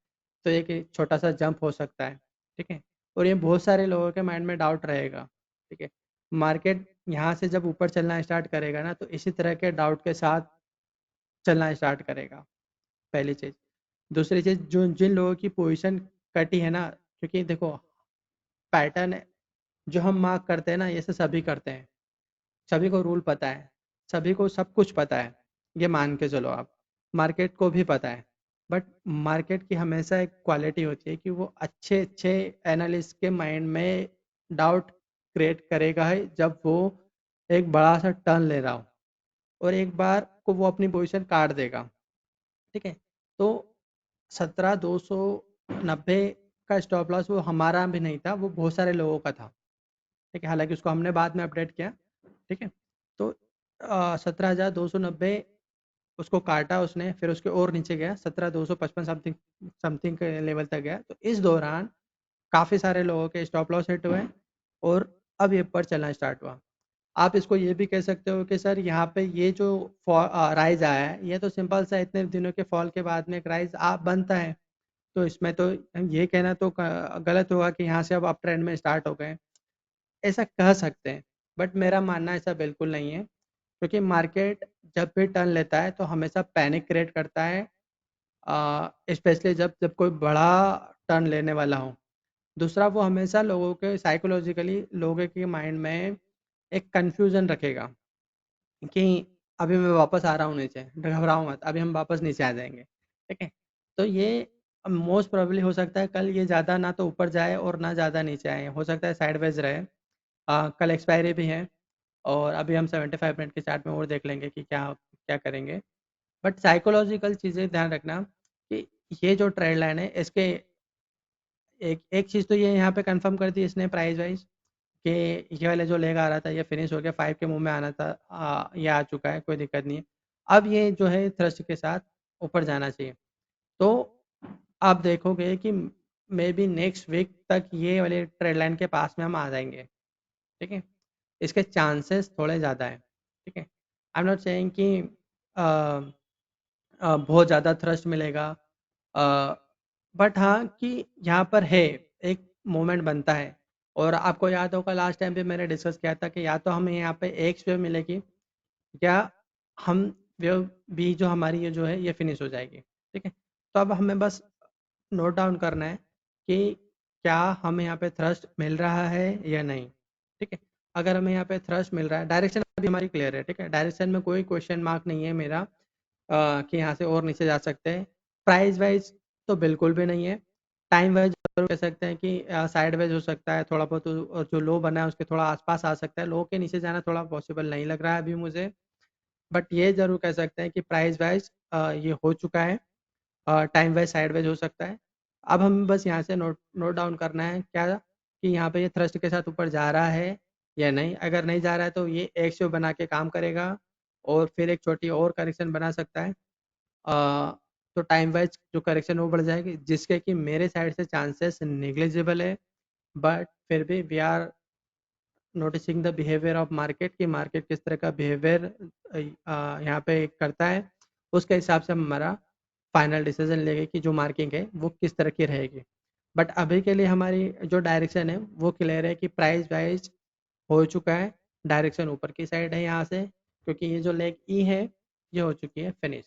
तो एक छोटा सा जंप हो सकता है। ठीक है। और ये बहुत सारे लोगों के माइंड में डाउट रहेगा। ठीक है। मार्केट यहाँ से जब ऊपर चलना स्टार्ट करेगा ना तो इसी तरह के डाउट के साथ चलना स्टार्ट करेगा, पहली चीज़। दूसरी चीज़, जो जिन लोगों की पोजीशन कटी है ना, क्योंकि देखो पैटर्न जो हम मार्क करते हैं ना ये से सभी करते हैं, सभी को रूल पता है, सभी को सब कुछ पता है, ये मान के चलो आप। मार्केट को भी पता है, बट मार्केट की हमेशा एक क्वालिटी होती है कि वो अच्छे अच्छे एनालिस्ट के माइंड में डाउट क्रिएट करेगा है जब वो एक बड़ा सा टर्न ले रहा हो और एक बार को वो अपनी पोजीशन काट देगा। ठीक है। तो 17,290 का स्टॉप लॉस वो हमारा भी नहीं था, वो बहुत सारे लोगों का था। ठीक है। हालांकि उसको हमने बाद में अपडेट किया। ठीक है। तो 17,290 उसको काटा उसने, फिर उसके और नीचे गया 17,255 समथिंग समथिंग के लेवल तक गया। तो इस दौरान काफ़ी सारे लोगों के स्टॉप लॉस हिट हुए और अब ये ऊपर चलना स्टार्ट हुआ। आप इसको ये भी कह सकते हो कि सर यहाँ पे ये जो राइज आया है ये तो सिंपल सा इतने दिनों के फॉल के बाद में एक राइज आप बनता है, तो इसमें तो ये कहना तो गलत होगा कि यहाँ से अब अप ट्रेंड में स्टार्ट हो गए। ऐसा कह सकते हैं, बट मेरा मानना ऐसा बिल्कुल नहीं है, क्योंकि मार्केट जब भी टर्न लेता है तो हमेशा पैनिक क्रिएट करता है, स्पेशली जब जब कोई बड़ा टर्न लेने वाला हो। दूसरा, वो हमेशा लोगों के साइकोलॉजिकली लोगों के माइंड में एक कन्फ्यूजन रखेगा कि अभी मैं वापस आ रहा हूँ नीचे, घबराओ मत, अभी हम वापस नीचे आ जाएंगे। ठीक है। तो ये मोस्ट प्रोबेबली हो सकता है कल ये ज़्यादा ना तो ऊपर जाए और ना ज़्यादा नीचे आए, हो सकता है साइडवेज रहे। कल एक्सपायरी भी है और अभी हम 75 मिनट के चार्ट में और देख लेंगे कि क्या क्या करेंगे। बट साइकोलॉजिकल चीज़ें ध्यान रखना कि ये जो ट्रेंड लाइन है इसके एक एक चीज़ तो ये यहाँ पे कंफर्म कर दी इसने प्राइस वाइज कि ये वाला जो लेग आ रहा था ये फिनिश हो गया, 5 के मुंह में आना था, ये आ चुका है, कोई दिक्कत नहीं है। अब ये जो है थ्रस्ट के साथ ऊपर जाना चाहिए। तो आप देखोगे कि मे बी नेक्स्ट वीक तक ये वाले ट्रेंड लाइन के पास में हम आ जाएंगे। ठीक है। इसके चांसेस थोड़े ज़्यादा हैं। ठीक है। आई एम नॉट सेइंग कि बहुत ज़्यादा थ्रस्ट मिलेगा, बट हाँ कि यहाँ पर है एक मोमेंट बनता है। और आपको याद होगा लास्ट टाइम भी मैंने डिस्कस किया था कि या तो हमें यहाँ पे एक वेव मिलेगी या हम वेव बी जो हमारी ये जो है ये फिनिश हो जाएगी। ठीक है। तो अब हमें बस नोट डाउन करना है कि क्या हमें यहाँ पे थ्रस्ट मिल रहा है या नहीं। ठीक है। अगर हमें यहाँ पे थ्रस्ट मिल रहा है, डायरेक्शन अभी हमारी क्लियर है। ठीक है। डायरेक्शन में कोई क्वेश्चन मार्क नहीं है मेरा कि यहाँ से और नीचे जा सकते हैं। प्राइस वाइज तो बिल्कुल भी नहीं है। टाइम वाइज जरूर कह सकते हैं कि साइड वाइज हो सकता है थोड़ा बहुत, जो लो बना है उसके थोड़ा आसपास आ सकता है, लो के नीचे जाना थोड़ा पॉसिबल नहीं लग रहा है अभी मुझे। बट ये ज़रूर कह सकते हैं कि प्राइस वाइज ये हो चुका है, टाइम वाइज साइड वाइज हो सकता है। अब हमें बस यहाँ से नोट नोट डाउन करना है क्या, कि यहाँ पे ये थ्रस्ट के साथ ऊपर जा रहा है या नहीं। अगर नहीं जा रहा है तो ये एक शेप बना के काम करेगा, और फिर एक छोटी और करेक्शन बना सकता है। तो टाइम वाइज जो करेक्शन वो बढ़ जाएगी, जिसके कि मेरे साइड से चांसेस नेग्लिजिबल है, बट फिर भी we are noticing the behaviour of market, कि मार्केट किस तरह का बिहेवियर यहाँ पे करता है। उसके हिसाब से हम हमारा फाइनल डिसीजन लेंगे कि जो मार्किंग है वो किस तरह की रहेगी। बट अभी के लिए हमारी जो डायरेक्शन है वो क्लियर है कि प्राइस वाइज हो चुका है, डायरेक्शन ऊपर की साइड है यहाँ से, क्योंकि ये जो लेग ई है ये हो चुकी है फिनिश।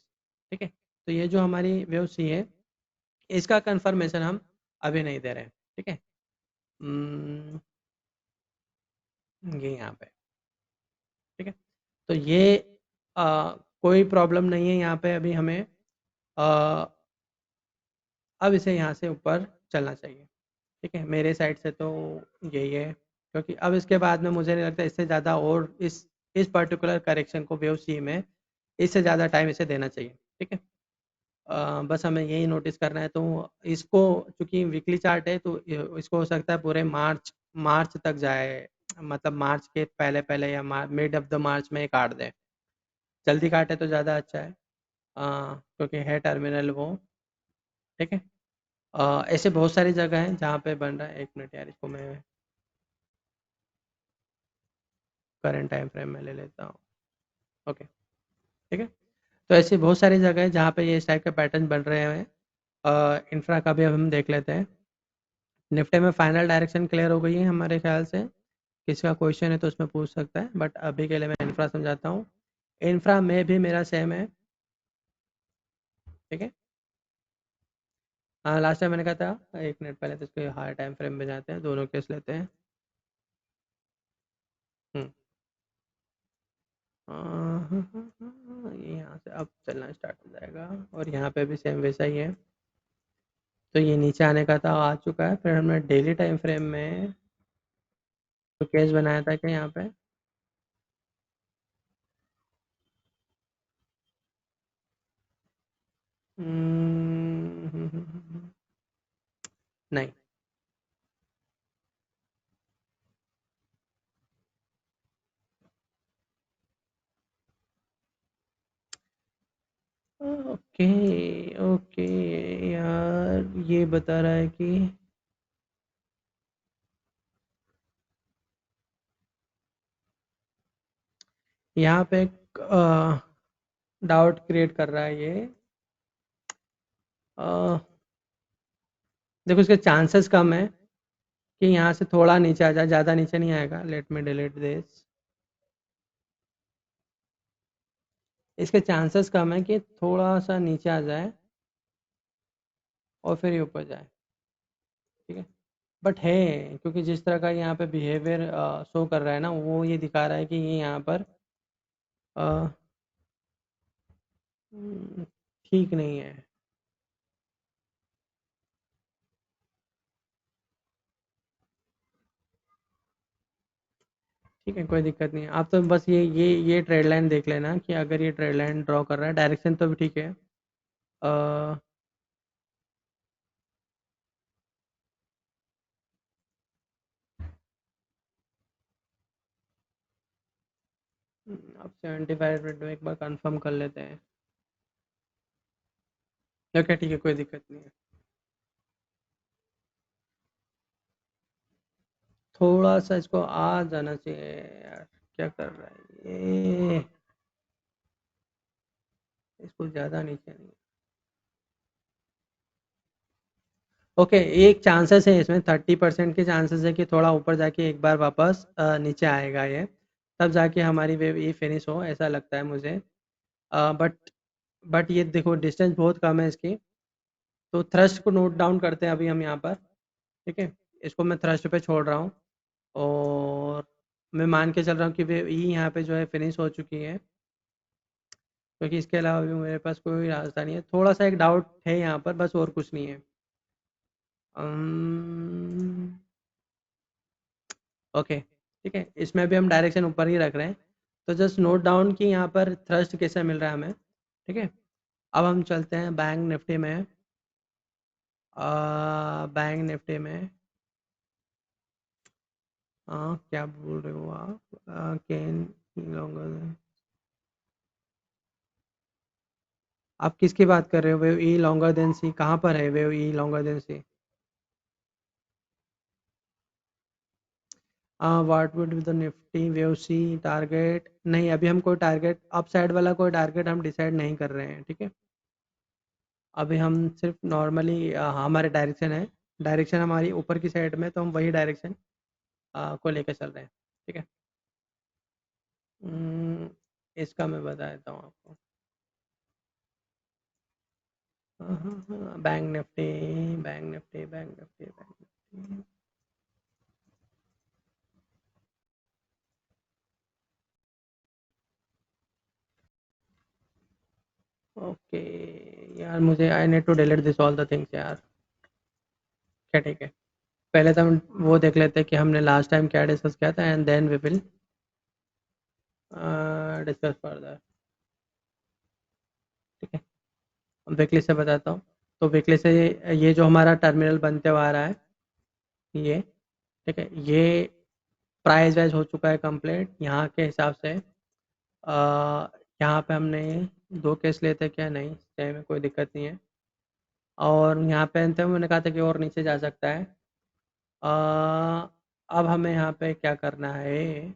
ठीक है, तो ये जो हमारी वेव सी है इसका कंफर्मेशन हम अभी नहीं दे रहे हैं। ठीक है, ये यहाँ पे। ठीक है, तो ये कोई प्रॉब्लम नहीं है यहाँ पे अभी हमें। अ, अब इसे यहाँ से ऊपर चलना चाहिए। ठीक है, मेरे साइड से तो यही है, क्योंकि अब इसके बाद में मुझे नहीं लगता इससे ज़्यादा और इस पर्टिकुलर करेक्शन को वेव सी में इससे ज़्यादा टाइम इसे देना चाहिए। ठीक है, बस हमें यही नोटिस करना है। तो इसको, चूंकि वीकली चार्ट है तो इसको हो सकता है पूरे मार्च मार्च तक जाए, मतलब मार्च के पहले पहले या मिड ऑफ द मार्च में काट दे। जल्दी काटे तो ज़्यादा अच्छा है, क्योंकि है टर्मिनल वो। ठीक है, ऐसे बहुत सारी जगह हैं जहाँ पे बन रहा है। एक मिनट यार, इसको मैं करंट टाइम फ्रेम में ले लेता हूँ। ओके, ठीक है, तो ऐसी बहुत सारी जगह है जहाँ पे ये इस टाइप के पैटर्न बन रहे हैं। इंफ्रा का भी अब हम देख लेते हैं। निफ्टी में फाइनल डायरेक्शन क्लियर हो गई है हमारे ख्याल से। किसी का क्वेश्चन है तो उसमें पूछ सकता है, बट अभी के लिए मैं इंफ्रा समझाता हूँ। इंफ्रा में भी मेरा सेम है। ठीक है, हाँ, लास्ट टाइम मैंने कहा था। एक मिनट पहले तो इसको हाई टाइम फ्रेम में जाते हैं, दोनों केस लेते हैं। हम्म, ये यहाँ से अब चलना स्टार्ट हो जाएगा, और यहाँ पे भी सेम वैसा ही है। तो ये नीचे आने का था, आ चुका है। फिर हमने डेली टाइम फ्रेम में तो केस बनाया था कि यहाँ पे नहीं। ओके, ओके, यार ये बता रहा है कि यहाँ पे एक डाउट क्रिएट कर रहा है ये। अ, देखो, इसके चांसेस कम है कि यहाँ से थोड़ा नीचे आ जाए, ज़्यादा नीचे नहीं आएगा। Let me delete this. इसके चांसेस कम है कि थोड़ा सा नीचे आ जाए और फिर ये ऊपर जाए। ठीक है, बट है, क्योंकि जिस तरह का यहाँ पे बिहेवियर शो कर रहा है ना, वो ये दिखा रहा है कि ये यहाँ पर अ, ठीक नहीं है। ठीक है, कोई दिक्कत नहीं है। आप तो बस ये ट्रेड लाइन देख लेना कि अगर ये ट्रेड लाइन ड्रॉ कर रहा है, डायरेक्शन तो भी ठीक है। अ, अब 75 मिनट में एक बार कंफर्म कर लेते हैं। ओके, ठीक है, कोई दिक्कत नहीं है। थोड़ा सा इसको आ जाना चाहिए यार। क्या कर रहा है ये, इसको ज़्यादा नीचे नहीं। ओके, एक चांसेस है इसमें, 30% के चांसेस है कि थोड़ा ऊपर जाके एक बार वापस नीचे आएगा ये, तब जाके हमारी वेव ये फिनिश हो, ऐसा लगता है मुझे। बट ये देखो, डिस्टेंस बहुत कम है इसकी। तो थ्रस्ट को नोट डाउन करते हैं अभी हम यहाँ पर। ठीक है, इसको मैं थ्रस्ट पे छोड़ रहा हूँ, और मैं मान के चल रहा हूँ कि वेव ई यहाँ पे जो है फिनिश हो चुकी है, क्योंकि इसके अलावा भी मेरे पास कोई रास्ता नहीं है। थोड़ा सा एक डाउट है यहाँ पर, बस और कुछ नहीं है। ओके, ठीक है, इसमें भी हम डायरेक्शन ऊपर ही रख रहे हैं। तो जस्ट नोट डाउन कि यहाँ पर थ्रस्ट कैसे मिल रहा है हमें। ठीक है, अब हम चलते हैं बैंक निफ्टी में। बैंक निफ्टी में क्या बोल रहे हो आप? कैन लॉन्गर, आप किसकी बात कर रहे हो? Wave E longer than C कहाँ पर है? Wave E longer than C, what would be the Nifty wave C target? नहीं, अभी हम कोई टारगेट अप साइड वाला कोई टारगेट हम डिसाइड नहीं कर रहे हैं, ठीक है। अभी हम सिर्फ नॉर्मली हमारे डायरेक्शन है, डायरेक्शन हमारी ऊपर की साइड में, तो हम वही डायरेक्शन को लेकर चल रहे हैं, ठीक है। हम्म, इसका मैं बता देता हूँ आपको। Bank Nifty, bank Nifty, bank Nifty, bank Nifty. Okay यार, मुझे I need to delete this all the things यार। क्या, ठीक है। पहले तो हम वो देख लेते हैं कि हमने लास्ट टाइम क्या डिस्कस किया था, and then we will discuss further, ठीक है। वीकली से बताता हूँ। तो वीकली से ये जो हमारा टर्मिनल बनते हुआ आ रहा है, ये, ठीक है, ये प्राइस वाइज हो चुका है कंप्लीट यहाँ के हिसाब से। यहाँ पे हमने दो केस लेते क्या, नहीं चाहे में कोई दिक्कत नहीं है। और यहाँ पे अंत में मैंने कहा था कि और नीचे जा सकता है। अब हमें यहाँ पे क्या करना है,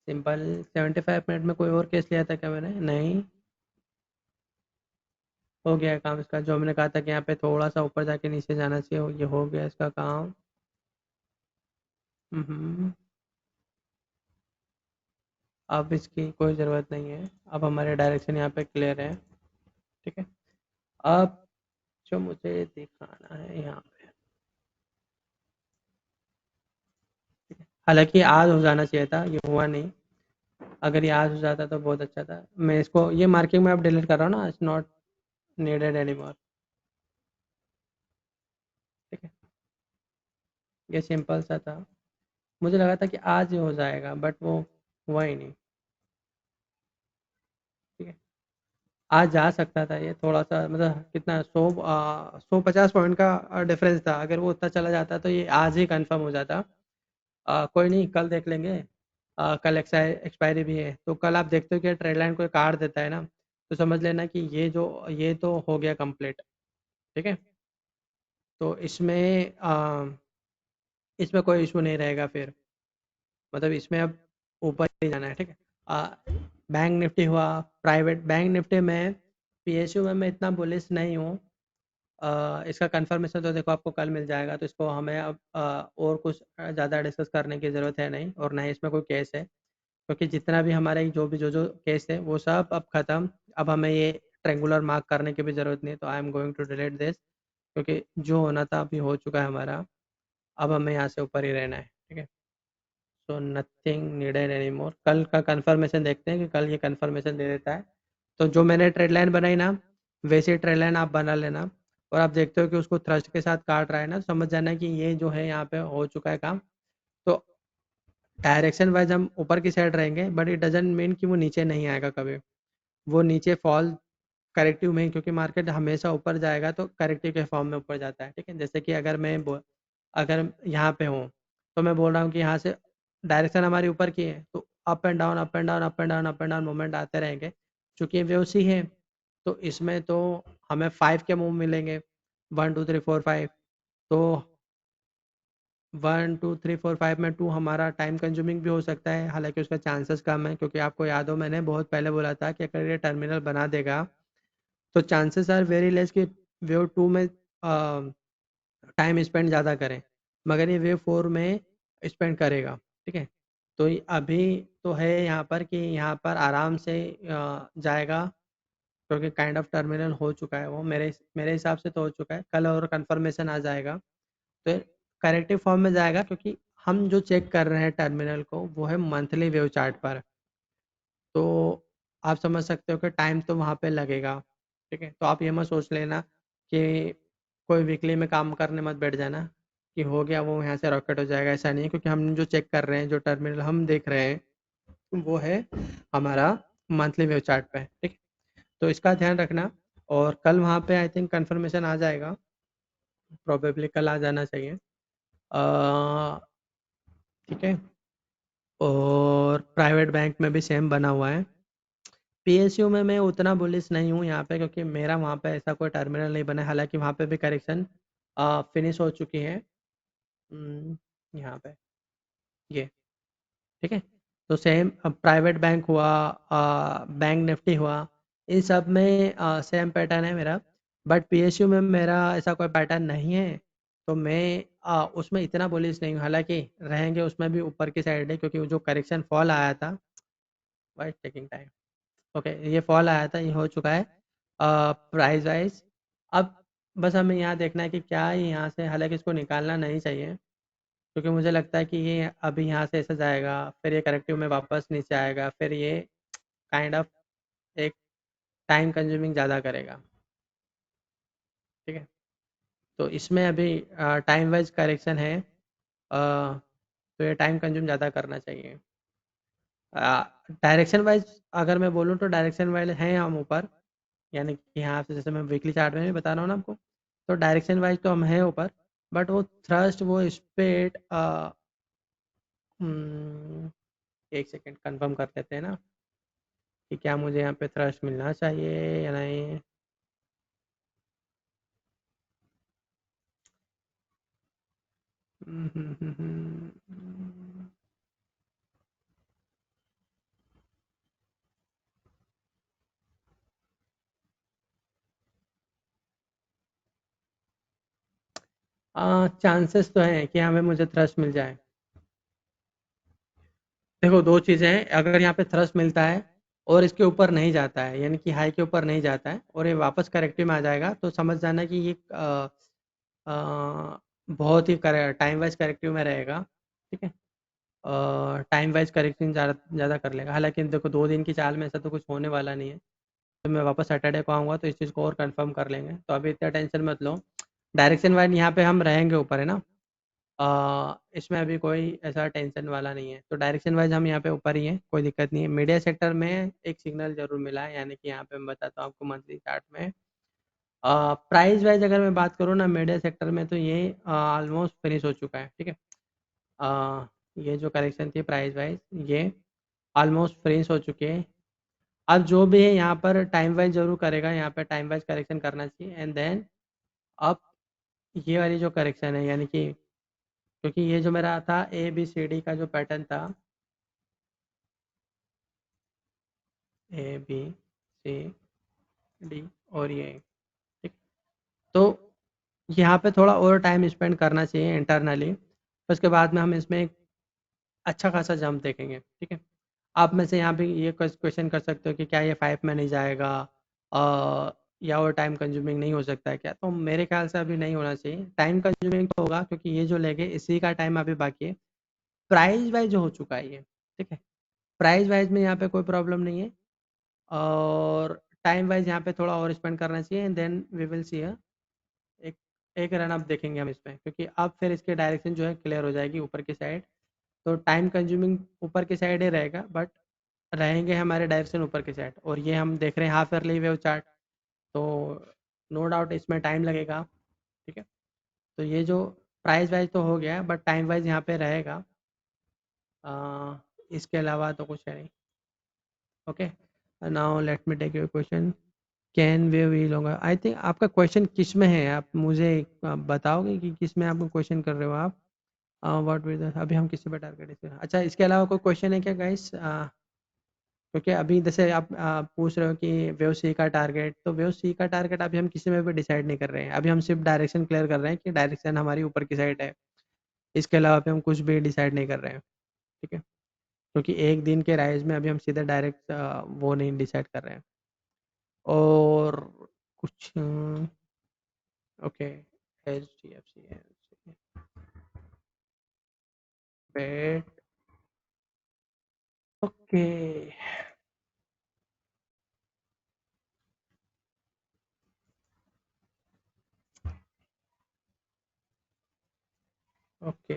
सिंपल। 75 मिनट में कोई और केस लिया था क्या मैंने? नहीं, हो गया काम इसका। जो मैंने कहा था कि यहाँ पे थोड़ा सा ऊपर जाके नीचे जाना चाहिए, ये हो गया इसका काम। हम्म, अब इसकी कोई ज़रूरत नहीं है। अब हमारे डायरेक्शन यहाँ पे क्लियर है, ठीक है। अब जो मुझे दिखाना है यहाँ पे, हालांकि आज हो जाना चाहिए था, ये हुआ नहीं। अगर ये आज हो जाता तो बहुत अच्छा था। मैं इसको ये मार्किंग में अब डिलीट कर रहा हूँ ना, it's not needed any more, ठीक है। ये सिंपल सा था, मुझे लगा था कि आज ये हो जाएगा, बट वो हुआ ही नहीं, ठीक है। आज जा सकता था ये, थोड़ा सा मतलब कितना, 150 पॉइंट का डिफरेंस था। अगर वो उतना चला जाता तो ये आज ही कंफर्म हो जाता। कोई नहीं, कल देख लेंगे। कल एक्सपायरी भी है, तो कल आप देखते हो कि ट्रेड लाइन कोई काट देता है ना, तो समझ लेना कि ये तो हो गया कंप्लीट, ठीक है। तो इसमें कोई इशू नहीं रहेगा फिर, मतलब इसमें अब ऊपर ही जाना है, ठीक है। बैंक निफ्टी हुआ, प्राइवेट बैंक निफ्टी में पीएसयू में मैं इतना बुलिश नहीं हूँ। इसका कंफर्मेशन तो देखो आपको कल मिल जाएगा, तो इसको हमें अब और कुछ ज़्यादा डिस्कस करने की ज़रूरत है नहीं, और ना ही इसमें कोई केस है, क्योंकि जितना भी हमारे जो केस है वो सब अब ख़त्म। अब हमें ये ट्रेंगुलर मार्क करने की भी ज़रूरत नहीं है, तो I am going to delete this, क्योंकि जो होना था अभी हो चुका है हमारा। अब हमें यहाँ से ऊपर ही रहना है, ठीक है। So nothing needed any more. कल का कंफर्मेशन देखते हैं कि कल ये कंफर्मेशन दे देता है, तो जो मैंने ट्रेड लाइन बनाई ना, वैसी ट्रेड लाइन आप बना लेना। और आप देखते हो कि उसको थ्रस्ट के साथ काट रहा है ना, तो समझ जाना कि ये जो है यहाँ पे हो चुका है काम। तो डायरेक्शन वाइज हम ऊपर की साइड रहेंगे, बट इट डजंट मीन कि वो नीचे नहीं आएगा कभी। वो नीचे फॉल करेक्टिव में ही, क्योंकि मार्केट हमेशा ऊपर जाएगा तो करेक्टिव के फॉर्म में ऊपर जाता है, ठीक है। जैसे कि अगर यहाँ पे हूँ, तो मैं बोल रहा हूँ कि यहाँ से डायरेक्शन हमारी ऊपर की है, तो up and down, up and down, up and down, up and down movement आते रहेंगे। चूंकि ये वेव सी है, तो इसमें तो हमें 5 के मूव मिलेंगे, 1 2 3 4 5। तो 1 2 3 4 5 में 2 हमारा टाइम कंज्यूमिंग भी हो सकता है, हालांकि उसका चांसेस कम है, क्योंकि आपको याद हो मैंने बहुत पहले बोला था कि अगर ये टर्मिनल बना देगा, तो चांसेस आर वेरी लेस कि वेव 2 में टाइम स्पेंड ज़्यादा करें, मगर ये वेव 4 में स्पेंड करेगा, ठीक है। तो अभी तो है यहाँ पर कि यहाँ पर आराम से जाएगा, क्योंकि काइंड ऑफ टर्मिनल हो चुका है वो, मेरे मेरे हिसाब से तो हो चुका है। कल और कंफर्मेशन आ जाएगा, तो करेक्टिव फॉर्म में जाएगा, क्योंकि हम जो चेक कर रहे हैं टर्मिनल को, वो है मंथली वेव चार्ट पर। तो आप समझ सकते हो कि टाइम तो वहाँ पे लगेगा, ठीक है। तो आप ये मत सोच लेना कि कोई वीकली में काम करने मत बैठ जाना कि हो गया वो यहाँ से रॉकेट हो जाएगा, ऐसा नहीं है। क्योंकि हम जो चेक कर रहे हैं, जो टर्मिनल हम देख रहे हैं, वो है हमारा मंथली वेव चार्ट पे, ठीक है। तो इसका ध्यान रखना। और कल वहाँ पे आई थिंक कंफर्मेशन आ जाएगा, प्रोबेबली कल आ जाना चाहिए। ठीक है। और प्राइवेट बैंक में भी सेम बना हुआ है। पीएसयू में मैं उतना बुलिश नहीं हूँ यहाँ पे, क्योंकि मेरा वहाँ पे ऐसा कोई टर्मिनल नहीं बना है, हालांकि वहाँ पे भी करेक्शन फिनिश हो चुकी है। यहाँ पे ये ठीक है। तो सेम प्राइवेट बैंक हुआ, बैंक निफ्टी हुआ, इन सब में सेम पैटर्न है मेरा। बट पीएसयू में मेरा ऐसा कोई पैटर्न नहीं है, तो मैं उसमें इतना बुलिश नहीं हूँ। हालांकि रहेंगे उसमें भी ऊपर की साइड है, क्योंकि वो जो करेक्शन फॉल आया था, वाइट टेकिंग टाइम, ओके, ये फॉल आया था, ये हो चुका है प्राइस वाइज। अब बस हमें यहाँ देखना है कि क्या है यहाँ से, हालांकि इसको निकालना नहीं चाहिए, क्योंकि मुझे लगता है कि ये अभी यहाँ से ऐसे जाएगा, फिर ये करेक्टिव में वापस नीचे आएगा, फिर ये काइंड ऑफ एक टाइम कंज्यूमिंग ज़्यादा करेगा। ठीक है। तो इसमें अभी टाइम वाइज करेक्शन है, तो ये टाइम कंज्यूम ज़्यादा करना चाहिए। डायरेक्शन वाइज अगर मैं बोलूँ तो डायरेक्शन वाइज हैं हम ऊपर, यानी कि यहाँ से जैसे मैं वीकली चार्ट में भी बता रहा हूँ ना आपको, तो डायरेक्शन वाइज तो हम हैं ऊपर। बट वो थ्रस्ट, वो स्पेड, एक सेकेंड कंफर्म कर लेते हैं ना कि क्या मुझे यहाँ पे थ्रस्ट मिलना चाहिए या नहीं। चांसेस तो हैं कि हमें मुझे थ्रस्ट मिल जाए। देखो दो चीज़ें हैं, अगर यहाँ पे थ्रस्ट मिलता है और इसके ऊपर नहीं जाता है, यानी कि हाई के ऊपर नहीं जाता है और ये वापस करेक्टिव में आ जाएगा, तो समझ जाना कि ये बहुत ही टाइम वाइज करेक्टिव में रहेगा। ठीक है। टाइम वाइज करेक्टिंग ज़्यादा ज़्यादा कर लेगा। हालांकि देखो 2 दिन की चाल में ऐसा तो कुछ होने वाला नहीं है, तो मैं वापस सैटरडे को आऊँगा तो इस चीज़ को और कंफर्म कर लेंगे, तो अभी इतना टेंशन मत लो। डायरेक्शन वाइज यहाँ पे हम रहेंगे ऊपर, है ना। इसमें अभी कोई ऐसा टेंशन वाला नहीं है, तो डायरेक्शन वाइज हम यहाँ पे ऊपर ही हैं, कोई दिक्कत नहीं है। मीडिया सेक्टर में एक सिग्नल जरूर मिला है, यानी कि यहाँ पे मैं बताता हूँ आपको मंथली चार्ट में। प्राइस वाइज अगर मैं बात करूँ ना मीडिया सेक्टर में, तो ये ऑलमोस्ट फिनिश हो चुका है। ठीक है। ये जो करेक्शन थी प्राइस वाइज, ये ऑलमोस्ट फिनिश हो चुके हैं। अब जो भी है यहाँ पर टाइम वाइज जरूर करेगा, यहाँ पे टाइम वाइज करेक्शन करना चाहिए, एंड देन अब ये वाली जो करेक्शन है, यानी कि क्योंकि ये जो मेरा था ए बी सी डी का जो पैटर्न था, ए बी सी डी और ये, ठीक, तो यहाँ पे थोड़ा और टाइम स्पेंड करना चाहिए इंटरनली, उसके बाद में हम इसमें एक अच्छा खासा जंप देखेंगे। ठीक है। आप में से यहाँ पे ये क्वेश्चन कर सकते हो कि क्या ये 5 में नहीं जाएगा, या और टाइम कंज्यूमिंग नहीं हो सकता है क्या, तो मेरे ख्याल से अभी नहीं होना चाहिए। टाइम कंज्यूमिंग तो होगा, क्योंकि ये जो लेगे इसी का टाइम अभी बाकी है। प्राइस वाइज हो चुका है ये। ठीक है। प्राइस वाइज में यहाँ पे कोई प्रॉब्लम नहीं है, और टाइम वाइज यहाँ पे थोड़ा और स्पेंड करना चाहिए, and then we will see एक एक रन अप देखेंगे हम इसमें, क्योंकि अब फिर इसके डायरेक्शन जो है क्लियर हो जाएगी ऊपर की साइड। तो टाइम कंज्यूमिंग ऊपर की साइड ही रहेगा, बट रहेंगे हमारे डायरेक्शन ऊपर की साइड। और ये हम देख रहे हैं हाफ ईयरली वेव चार्ट, तो नो डाउट इसमें टाइम लगेगा। ठीक है। तो ये जो प्राइस वाइज तो हो गया, बट टाइम वाइज यहाँ पे रहेगा। इसके अलावा तो कुछ है नहीं। Okay. Now let me take your question. Can way wheel होगा, आई थिंक आपका क्वेश्चन किस में है, आप मुझे बताओगे कि किस में आपको क्वेश्चन कर रहे हो आप। व्हाट विद अभी हम किसी पे टारगेट, अच्छा इसके अलावा कोई क्वेश्चन है क्या गाइस। क्योंकि अभी जैसे आप पूछ रहे हो कि वेव सी का टारगेट, तो वेव सी का टारगेट अभी हम किसी में भी डिसाइड नहीं कर रहे हैं, अभी हम सिर्फ डायरेक्शन क्लियर कर रहे हैं कि डायरेक्शन हमारी ऊपर की साइड है। इसके अलावा अभी हम कुछ भी डिसाइड नहीं कर रहे हैं। ठीक है। क्योंकि एक दिन के राइज में अभी हम सीधे डायरेक्ट वो नहीं डिसाइड कर रहे हैं। और कुछ okay, H D F C bet, okay okay.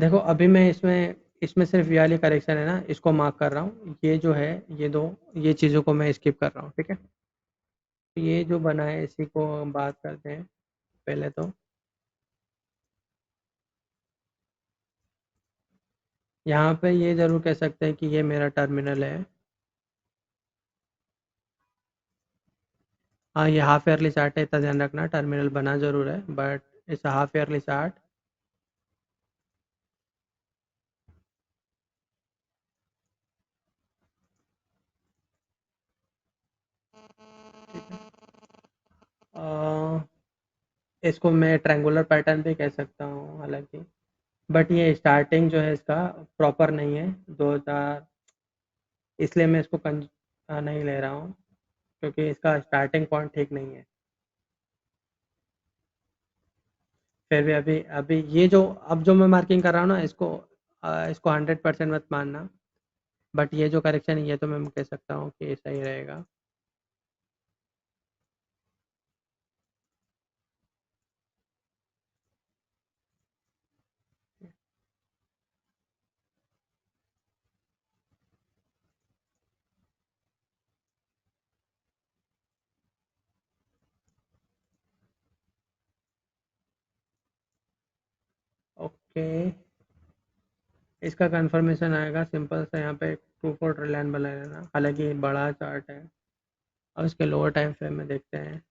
देखो अभी मैं इसमें इसमें सिर्फ ये वाली करेक्शन है ना, इसको मार्क कर रहा हूँ। ये जो है, ये दो, ये चीज़ों को मैं स्किप कर रहा हूँ, ठीक है। तो ये जो बना है इसी को हम बात करते हैं पहले तो। यहाँ पे ये ज़रूर कह सकते हैं कि ये मेरा टर्मिनल है। हाँ, ये हाफ ईयरली चार्ट है, इतना ध्यान रखना, टर्मिनल बना ज़रूर है but it's half yearly chart. इसको मैं ट्रायंगुलर पैटर्न भी कह सकता हूँ हालांकि, बट ये स्टार्टिंग जो है इसका प्रॉपर नहीं है 2000, इसलिए मैं इसको नहीं ले रहा हूँ, क्योंकि इसका स्टार्टिंग पॉइंट ठीक नहीं है। फिर भी अभी अभी ये जो अब जो मैं मार्किंग कर रहा हूँ ना, इसको 100% मत मानना, बट ये जो करेक्शन है ये तो मैं कह सकता हूँ कि सही रहेगा। ओके, इसका कंफर्मेशन आएगा सिंपल सा, यहाँ पे 2 4 लाइन बना लेना, हालांकि ये बड़ा चार्ट है। अब इसके लोअर टाइम फ्रेम में देखते हैं।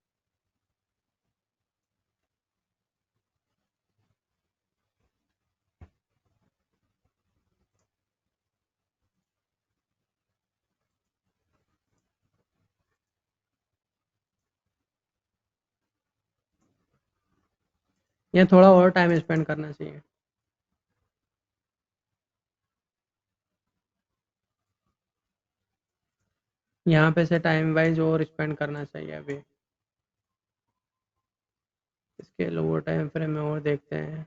यहाँ थोड़ा और टाइम स्पेंड करना चाहिए। यहाँ पे से टाइम वाइज और स्पेंड करना चाहिए अभी। इसके लोअर टाइम फ्रेम में और देखते हैं,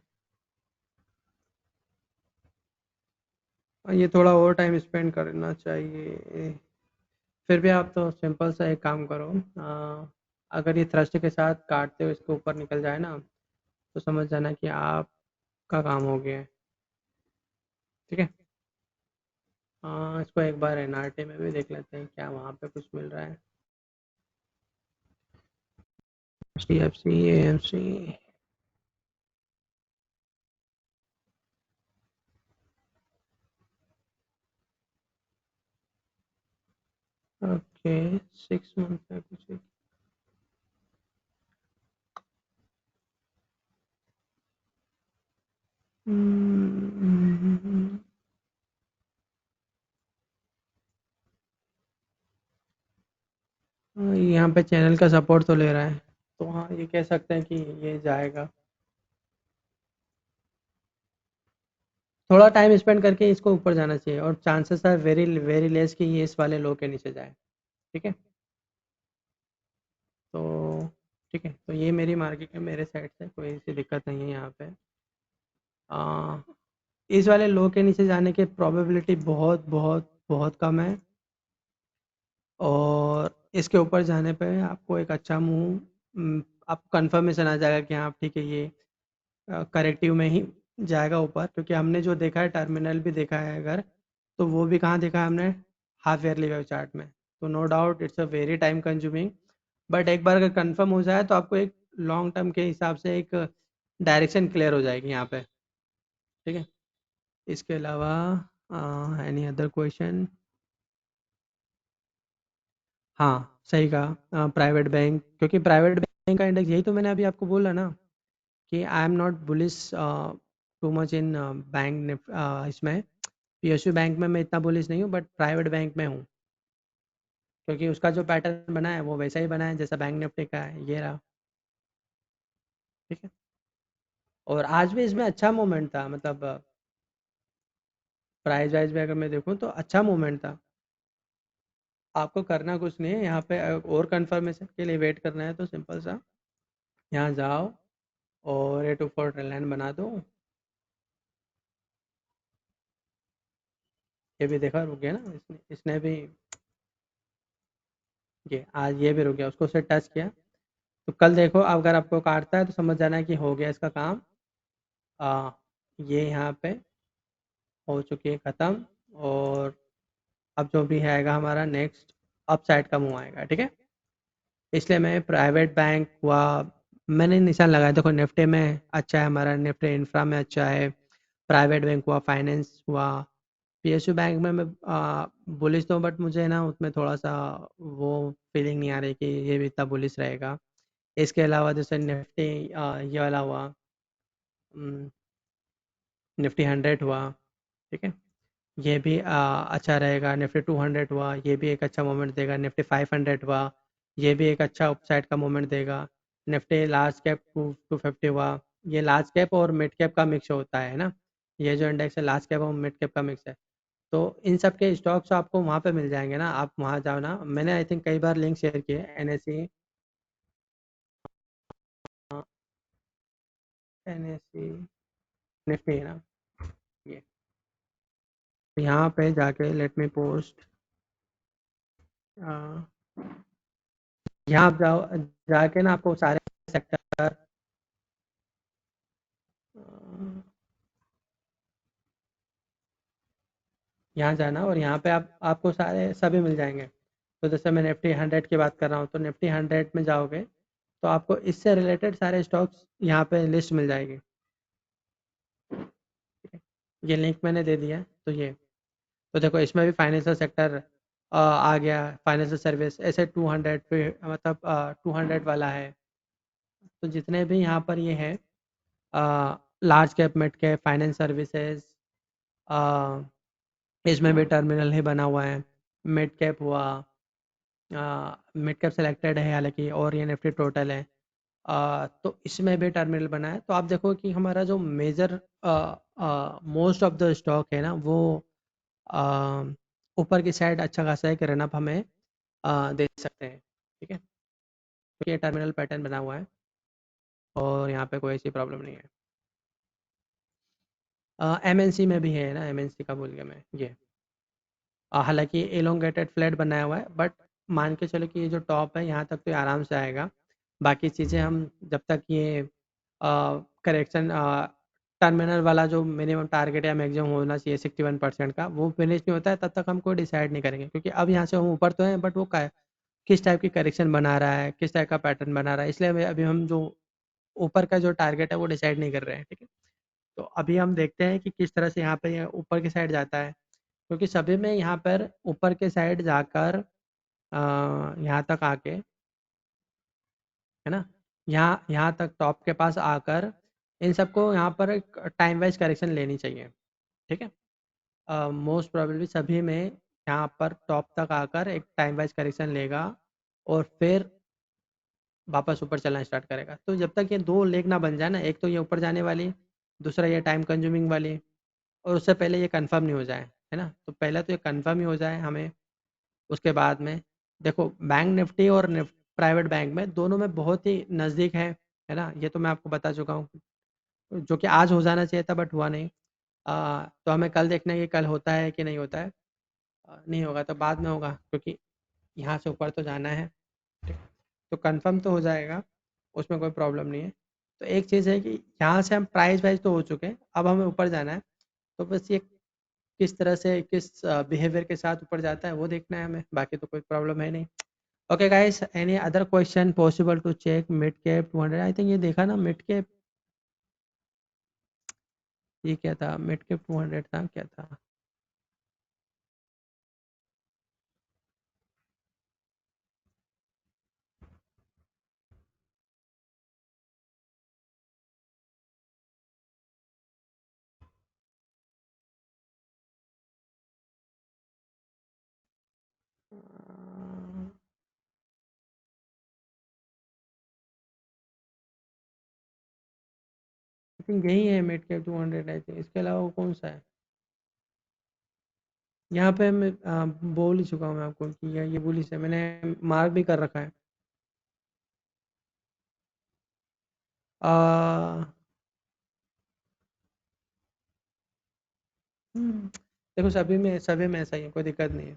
और ये थोड़ा और टाइम स्पेंड करना चाहिए। फिर भी आप तो सिंपल सा एक काम करो, अगर ये थ्रस्ट के साथ काटते हुए इसके ऊपर निकल जाए ना, तो समझ जाना कि आपका काम हो गया है, ठीक है। इसको एक बार एनआरटी में भी देख लेते हैं, क्या वहाँ पे कुछ मिल रहा है। CFC AMC। ओके, 6 मंथ का कुछ। हम्म, यहाँ पे चैनल का सपोर्ट तो ले रहा है, तो हाँ ये कह सकते हैं कि ये जाएगा। थोड़ा टाइम स्पेंड करके इसको ऊपर जाना चाहिए, और chances are very very less कि ये इस वाले लो के नीचे जाए, ठीक है। तो ठीक है, तो ये मेरी मार्केट है, मेरे साइड से कोई ऐसी दिक्कत नहीं है यहाँ पे। आ, इस वाले लो के नीचे जाने की प्रोबेबिलिटी बहुत बहुत बहुत कम है, और इसके ऊपर जाने पे आपको एक अच्छा आपको कंफर्मेशन आ जाएगा कि हाँ ठीक है, ये करेक्टिव में ही जाएगा ऊपर, क्योंकि हमने जो देखा है टर्मिनल भी देखा है अगर, तो वो भी कहाँ देखा है हमने, हाफ ईयरली वेव चार्ट में। तो no doubt it's a very time consuming, but एक बार अगर कंफर्म हो जाए तो आपको एक लॉन्ग टर्म के हिसाब से एक डायरेक्शन क्लियर हो जाएगी यहाँ पे, ठीक है। इसके अलावा एनी अदर क्वेश्चन? हाँ सही कहा, प्राइवेट बैंक, क्योंकि प्राइवेट बैंक का इंडेक्स, यही तो मैंने अभी आपको बोला ना कि I am not bullish too much in bank, इसमें PSU बैंक में मैं इतना बुलिश नहीं हूँ, बट प्राइवेट बैंक में हूँ, क्योंकि उसका जो पैटर्न बना है वो वैसा ही बना है जैसा बैंक निफ्टी का है, ये रहा, ठीक है। और आज भी इसमें अच्छा मूवमेंट था, मतलब प्राइस वाइज भी अगर मैं देखूँ तो अच्छा मूवमेंट था। आपको करना कुछ नहीं है यहाँ पे, और कंफर्मेशन के लिए वेट करना है तो सिंपल सा यहाँ जाओ और 824 ट्रेन लाइन बना दो। ये भी देखा रुक गया ना, इसने भी, ये आज ये भी रुक गया, उसको से टच किया। तो कल देखो अगर आपको काटता है तो समझ जाना है कि हो गया इसका काम। आ, ये यहाँ पे हो चुकी है ख़त्म। और अब जो भी आएगा हमारा नेक्स्ट अप साइड का मूव आएगा, ठीक है। इसलिए मैं प्राइवेट बैंक हुआ, मैंने निशान लगाया। देखो निफ्टी में अच्छा है हमारा, निफ्टी इंफ्रा में अच्छा है, प्राइवेट बैंक हुआ, फाइनेंस हुआ, पीएसयू बैंक में मैं बुलिश तो, बट मुझे ना उसमें थोड़ा सा वो फीलिंग नहीं आ रही कि ये भी इतना बुलिश रहेगा। इसके अलावा जैसे निफ्टी ये वाला हुआ, निफ्टी 100 हुआ, ठीक है, ये भी अच्छा रहेगा। निफ्टी 200 हुआ, ये भी एक अच्छा मोमेंट देगा। निफ्टी 500 हुआ, ये भी एक अच्छा अपसाइड का मोमेंट देगा। निफ्टी लार्ज कैप 250 हुआ, ये लार्ज कैप और मिड कैप का मिक्स होता है ना, ये जो इंडेक्स है लार्ज कैप और मिड कैप का मिक्स है। तो इन सब के स्टॉक्स आपको वहाँ पे मिल जाएंगे ना, आप वहाँ जाओ ना, मैंने आई थिंक कई बार लिंक शेयर किए एनएससी, एनएससी निफ्टी है ना, ये यहाँ पे जाके लेट मी पोस्ट, यहाँ आप जाओ, जाके ना आपको सारे सेक्टर, यहाँ जाना और यहाँ पे आप आपको सारे सभी मिल जाएंगे। तो जैसे मैं निफ्टी 100 की बात कर रहा हूँ, तो निफ्टी 100 में जाओगे तो आपको इससे रिलेटेड सारे स्टॉक्स यहाँ पे लिस्ट मिल जाएगी, ठीक है। ये लिंक मैंने दे दिया है, तो ये, तो देखो इसमें भी फाइनेंशियल सेक्टर आ गया, फाइनेंशियल सर्विस ऐसे 200 पे, मतलब 200 वाला है। तो जितने भी यहाँ पर ये है, large cap, mid cap, finance services, इसमें भी टर्मिनल ही बना हुआ है। मिड कैप हुआ, मिड कैप सेलेक्टेड है हालांकि, और ये निफ्टी टोटल है। तो इसमें भी टर्मिनल बना है। तो आप देखो कि हमारा जो major most of the stock है ना, वो अ, ऊपर की साइड अच्छा खासा एक रन अप हमें दे सकते हैं, ठीक है। तो ये टर्मिनल पैटर्न बना हुआ है और यहाँ पे कोई ऐसी प्रॉब्लम नहीं है। एमएनसी में भी है ना, एमएनसी का बोल गया मैं, ये हालांकि एलोंगेटेड फ्लैट बनाया हुआ है, बट मान के चलो कि ये जो टॉप है यहाँ तक तो ये आराम से आएगा। बाकी चीज़ें हम जब तक ये करेक्शन, टर्मिनल वाला जो मिनिमम टारगेट या मैक्सिमम होना चाहिए 61% का, वो फिनिश नहीं होता है तब तक हम कोई डिसाइड नहीं करेंगे, क्योंकि अब यहाँ से हम ऊपर तो हैं, बट वो किस टाइप की करेक्शन बना रहा है, किस टाइप का पैटर्न बना रहा है, इसलिए अभी हम जो ऊपर का जो टारगेट है वो डिसाइड नहीं कर रहे हैं, ठीक है। तो अभी हम देखते हैं कि किस तरह से यहाँ पे ये ऊपर की साइड जाता है, क्योंकि सभी में यहाँ पर ऊपर के साइड जाकर यहाँ तक आके, है ना, यहाँ यहाँ तक टॉप के पास आकर इन सबको यहाँ पर एक टाइम वाइज करेक्शन लेनी चाहिए, ठीक है। मोस्ट प्रोबेबली सभी में यहाँ पर टॉप तक आकर एक टाइम वाइज करेक्शन लेगा और फिर वापस ऊपर चलना स्टार्ट करेगा। तो जब तक ये दो लेग ना बन जाए ना, एक तो ये ऊपर जाने वाली, दूसरा ये टाइम कंज्यूमिंग वाली, और उससे पहले ये कंफर्म नहीं हो जाए, है ना, तो पहले तो ये कंफर्म ही हो जाए हमें, उसके बाद में देखो बैंक निफ्टी और प्राइवेट बैंक में दोनों में बहुत ही नज़दीक है ना, ये तो मैं आपको बता चुका हूँ, जो कि आज हो जाना चाहिए था बट हुआ नहीं। तो हमें कल देखना है कि कल होता है कि नहीं होता है। नहीं होगा तो बाद में होगा, क्योंकि यहाँ से ऊपर तो जाना है, ठीक। तो कंफर्म तो हो जाएगा, उसमें कोई प्रॉब्लम नहीं है। तो एक चीज़ है कि यहाँ से हम प्राइस वाइज तो हो चुके हैं, अब हमें ऊपर जाना है। तो बस ये किस तरह से, किस बिहेवियर के साथ ऊपर जाता है वो देखना है हमें, बाकी तो कोई प्रॉब्लम है नहीं। Okay guys, any other question possible to check mid cap 200? I think ये देखा ना मिड कैप, ये क्या था, मिड कैप 200 था क्या था? आई थिंक यही है मिड कैप 200, आई थिंक। इसके अलावा वो कौन सा है? यहाँ पे मैं बोल ही चुका हूँ मैं आपको कि ये बुलिश है, मैंने मार्क भी कर रखा है। आ, देखो सभी में ऐसा ही है, कोई दिक्कत नहीं है,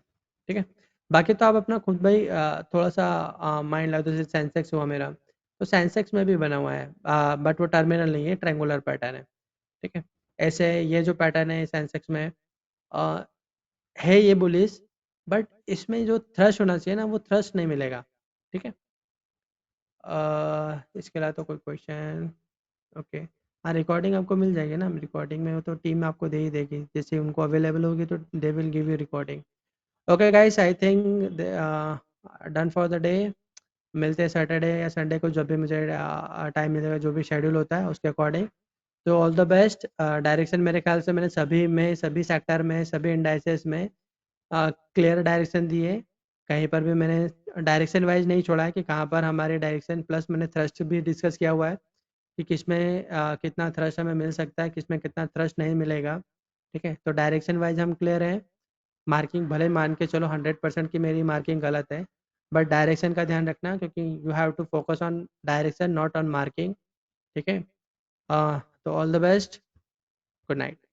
ठीक है। बाकी तो आप अपना खुद भाई थोड़ा सा माइंड लगाओ। जैसे सेंसेक्स हुआ मेरा, तो सेंसेक्स में भी बना हुआ है, बट वो टर्मिनल नहीं है, ट्रायंगुलर पैटर्न है, ठीक है। ऐसे ये जो पैटर्न है सेंसेक्स में अ, है ये बुलिश, बट इसमें जो थ्रस्ट होना चाहिए ना वो थ्रस्ट नहीं मिलेगा। ठीक है। इसके अलावा तो कोई क्वेश्चन? ओके। हाँ, रिकॉर्डिंग आपको मिल जाएगी ना, रिकॉर्डिंग में हो तो टीम आपको दे ही देगी, जैसे उनको अवेलेबल होगी तो they will give you recording. Okay guys, I think done for the day. मिलते हैं सैटरडे या संडे को, जब भी मुझे टाइम मिलेगा, जो भी शेड्यूल होता है उसके अकॉर्डिंग। तो ऑल द बेस्ट। डायरेक्शन मेरे ख्याल से मैंने सभी सेक्टर में, सभी इंडाइसेस में क्लियर डायरेक्शन दिए। कहीं पर भी मैंने डायरेक्शन वाइज नहीं छोड़ा है कि कहाँ पर हमारे डायरेक्शन, प्लस मैंने थ्रस्ट भी डिस्कस किया हुआ है कि किसमें कितना थ्रस्ट हमें मिल सकता है, किसमें कितना थ्रस्ट नहीं मिलेगा। ठीक है, तो डायरेक्शन वाइज हम क्लियर हैं। मार्किंग भले मान के चलो 100% की मेरी मार्किंग गलत है, बट डायरेक्शन का ध्यान रखना, क्योंकि you have to focus on direction not on marking. ठीक है। तो all the best. Good night.